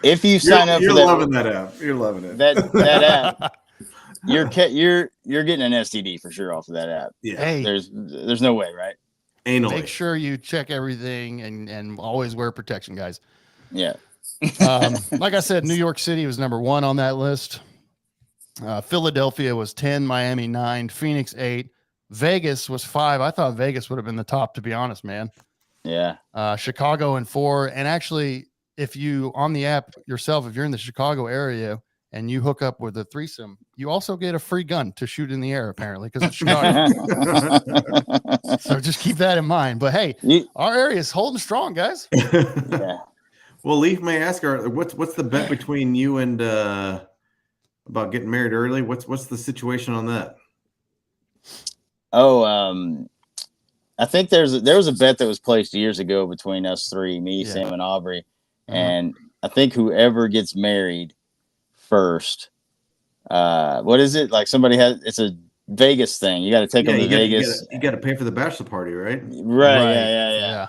If you sign up for that, you're loving that app. You're loving it. That app, you're getting an STD for sure off of that app. Yeah. Hey, There's no way, right? Anally. Make sure you check everything and always wear protection, guys. Yeah. Like I said, New York City was number 1 on that list. Philadelphia was 10, Miami 9, Phoenix 8, Vegas was 5. I thought Vegas would have been the top, to be honest, man. Yeah. Chicago in 4. And actually, if you on the app yourself, if you're in the Chicago area and you hook up with a threesome, you also get a free gun to shoot in the air, apparently, because it's Chicago. So just keep that in mind. But hey, our area is holding strong, guys. Yeah. Well, Leaf, may I ask her what's the bet between you and about getting married early? What's the situation on that? Oh, I think there was a bet that was placed years ago between us three, me, Sam, and Aubrey, and I think whoever gets married first, what is it? Like it's a Vegas thing. You got to take them to Vegas. You got to pay for the bachelor party, right? Right. Yeah.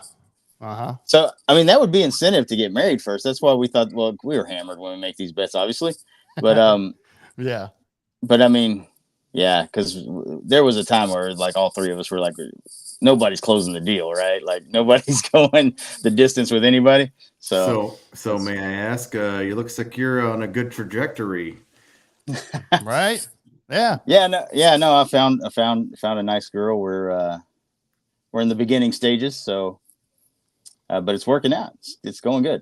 So, I mean, that would be incentive to get married first. That's why we thought, well, we were hammered when we make these bets, obviously. But, yeah. But, I mean, yeah, because there was a time where, like, all three of us were like, nobody's closing the deal, right? Like, nobody's going the distance with anybody. So may I ask, you look like you're on a good trajectory. Right? Yeah. No, I found a nice girl. We're in the beginning stages, so but it's working out. It's going good.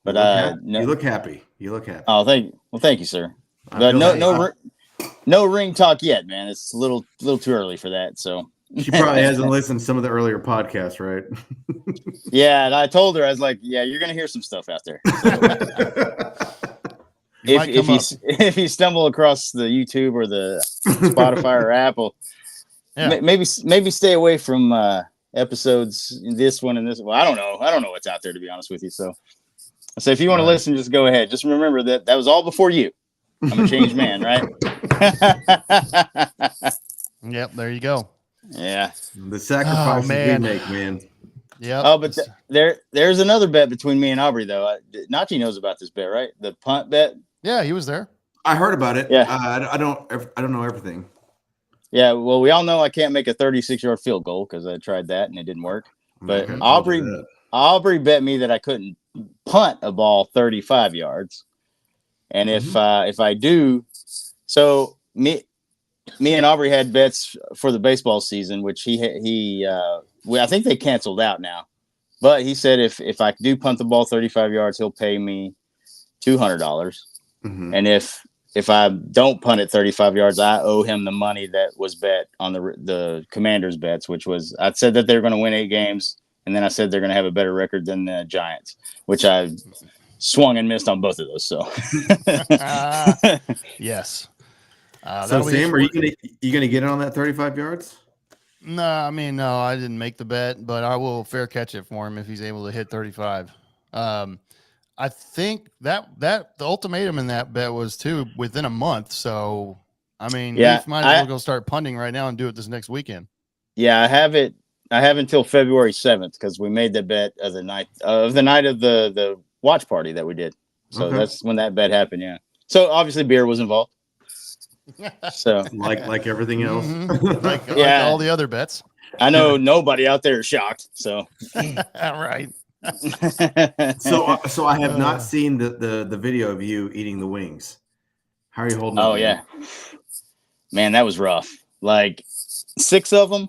But you look happy. You look happy. Oh, thank you, sir. But no ring talk yet, man. It's a little too early for that. So she probably hasn't listened to some of the earlier podcasts, right? Yeah, and I told her, I was like, yeah, you're gonna hear some stuff out there. So, if you stumble across the YouTube or the Spotify or Apple, maybe stay away from episodes in this one and this. Well, I don't know what's out there, to be honest with you. So if you want to listen, just go ahead. Just remember that was all before you. I'm a changed man, right? Yep, there you go. Yeah, the sacrifices we make, man. Yeah. Oh, but there's another bet between me and Aubrey, though. Najee knows about this bet, right? The punt bet. Yeah, he was there. I heard about it. Yeah, I don't know everything. Yeah, well, we all know I can't make a 36-yard field goal because I tried that and it didn't work. But Aubrey bet me that I couldn't punt a ball 35 yards, and if I do, so me and Aubrey had bets for the baseball season, which I think they canceled out now. But he said if I do punt the ball 35 yards, he'll pay me $200. And if I don't punt it 35 yards, I owe him the money that was bet on the Commanders bets, which was I said that they're going to win 8 games, and then I said they're going to have a better record than the Giants, which I swung and missed on both of those. So yes. So Sam, are you gonna get it on that 35 yards? No, I mean, no, I didn't make the bet, but I will fair catch it for him if he's able to hit 35. I think that the ultimatum in that bet was within a month. So, I mean, you might as well go start punting right now and do it this next weekend. Yeah, I have until February 7th because we made the bet of the night of the watch party that we did. So that's when that bet happened. Yeah. So obviously beer was involved. So like everything else. like Yeah. all the other bets. I know nobody out there is shocked. So Right. So I have not seen the video of you eating the wings. How are you holding up? Oh yeah, man, that was rough. Like 6 of them,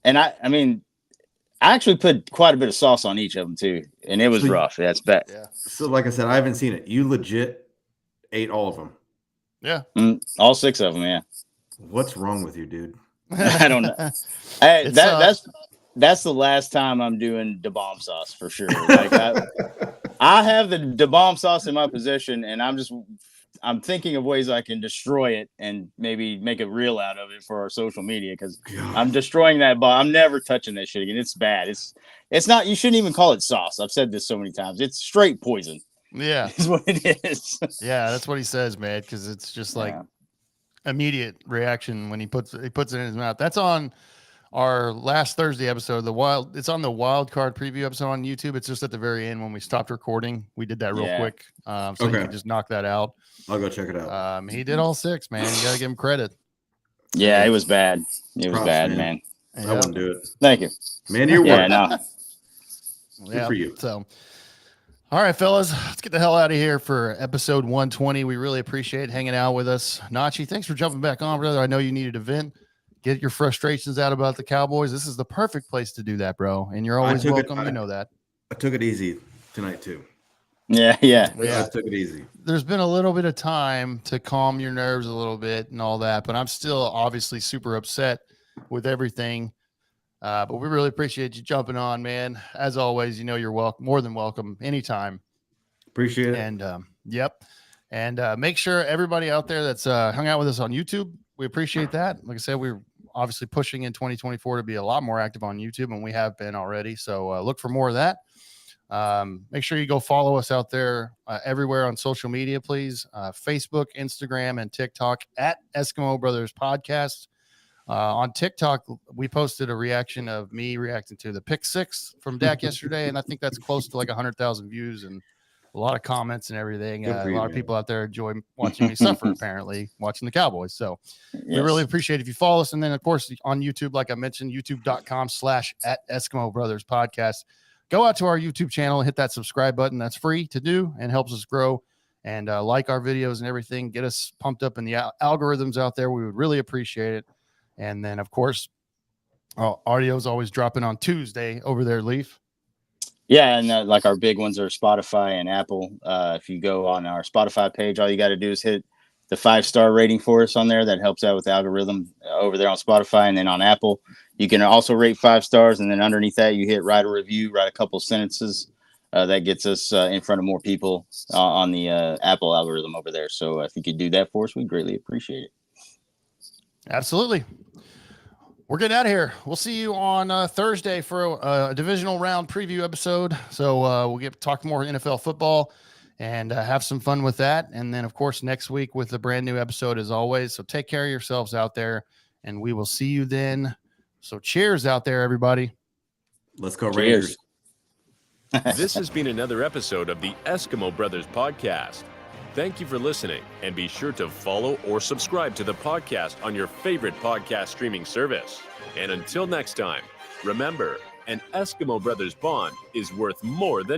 and I mean, I actually put quite a bit of sauce on each of them too, and it was rough. That's bad. Yeah. So like I said, I haven't seen it. You legit ate all of them. Yeah. All 6 of them. Yeah. What's wrong with you, dude? I don't know. Hey, that's the last time I'm doing the bomb sauce for sure. Like I have the bomb sauce in my possession, and I'm thinking of ways I can destroy it and maybe make a reel out of it for our social media because I'm destroying that bomb. I'm never touching that shit again. It's bad. It's not. You shouldn't even call it sauce. I've said this so many times. It's straight poison. Yeah, is what it is. Yeah, that's what he says, man. Because it's just like immediate reaction when he puts it in his mouth. That's on our last Thursday episode. It's on the wild card preview episode on YouTube. It's just at the very end when we stopped recording. We did that real quick, so you can just knock that out. I'll go check it out. He did all 6, man. You got to give him credit. Yeah, it was bad. It was bad, man. I wouldn't do it. Thank you, man. You're yeah, no. Good for you. So, all right, fellas, let's get the hell out of here for episode 120. We really appreciate hanging out with us. Nachi, thanks for jumping back on, brother. I know you needed a vent. Get your frustrations out about the Cowboys. This is the perfect place to do that, bro. And you're always welcome. You know that. I took it easy tonight too. Yeah. I took it easy. There's been a little bit of time to calm your nerves a little bit and all that, but I'm still obviously super upset with everything. But we really appreciate you jumping on, man. As always, you know you're welcome, more than welcome, anytime. Appreciate it. And And make sure everybody out there that's hung out with us on YouTube, we appreciate that. Like I said, we're obviously pushing in 2024 to be a lot more active on YouTube, and we have been already. So look for more of that. Make sure you go follow us out there everywhere on social media, please. Facebook, Instagram, and TikTok at Eskimo Brothers Podcast. On TikTok, we posted a reaction of me reacting to the pick 6 from Dak yesterday, and I think that's close to like 100,000 views and a lot of comments and everything. A lot of people out there enjoy watching me suffer, apparently, watching the Cowboys. So we really appreciate if you follow us. And then, of course, on YouTube, like I mentioned, youtube.com/@Eskimo Brothers Podcast. Go out to our YouTube channel and hit that subscribe button. That's free to do and helps us grow. And like our videos and everything, get us pumped up in the algorithms out there. We would really appreciate it. And then, of course, audio is always dropping on Tuesday over there, Leaf. Yeah, and like our big ones are Spotify and Apple. If you go on our Spotify page, all you got to do is hit the 5-star rating for us on there. That helps out with the algorithm over there on Spotify. And then on Apple, you can also rate 5 stars. And then underneath that, you hit write a review, write a couple sentences. That gets us in front of more people on the Apple algorithm over there. So if you could do that for us, we'd greatly appreciate it. Absolutely. We're getting out of here. We'll see you on Thursday for a divisional round preview episode. So we'll get to talk more NFL football and have some fun with that. And then, of course, next week with a brand new episode as always. So take care of yourselves out there, and we will see you then. So cheers out there, everybody. Let's go Raiders. This has been another episode of the Eskimo Brothers Podcast. Thank you for listening, and be sure to follow or subscribe to the podcast on your favorite podcast streaming service. And until next time, remember, an Eskimo Brothers bond is worth more than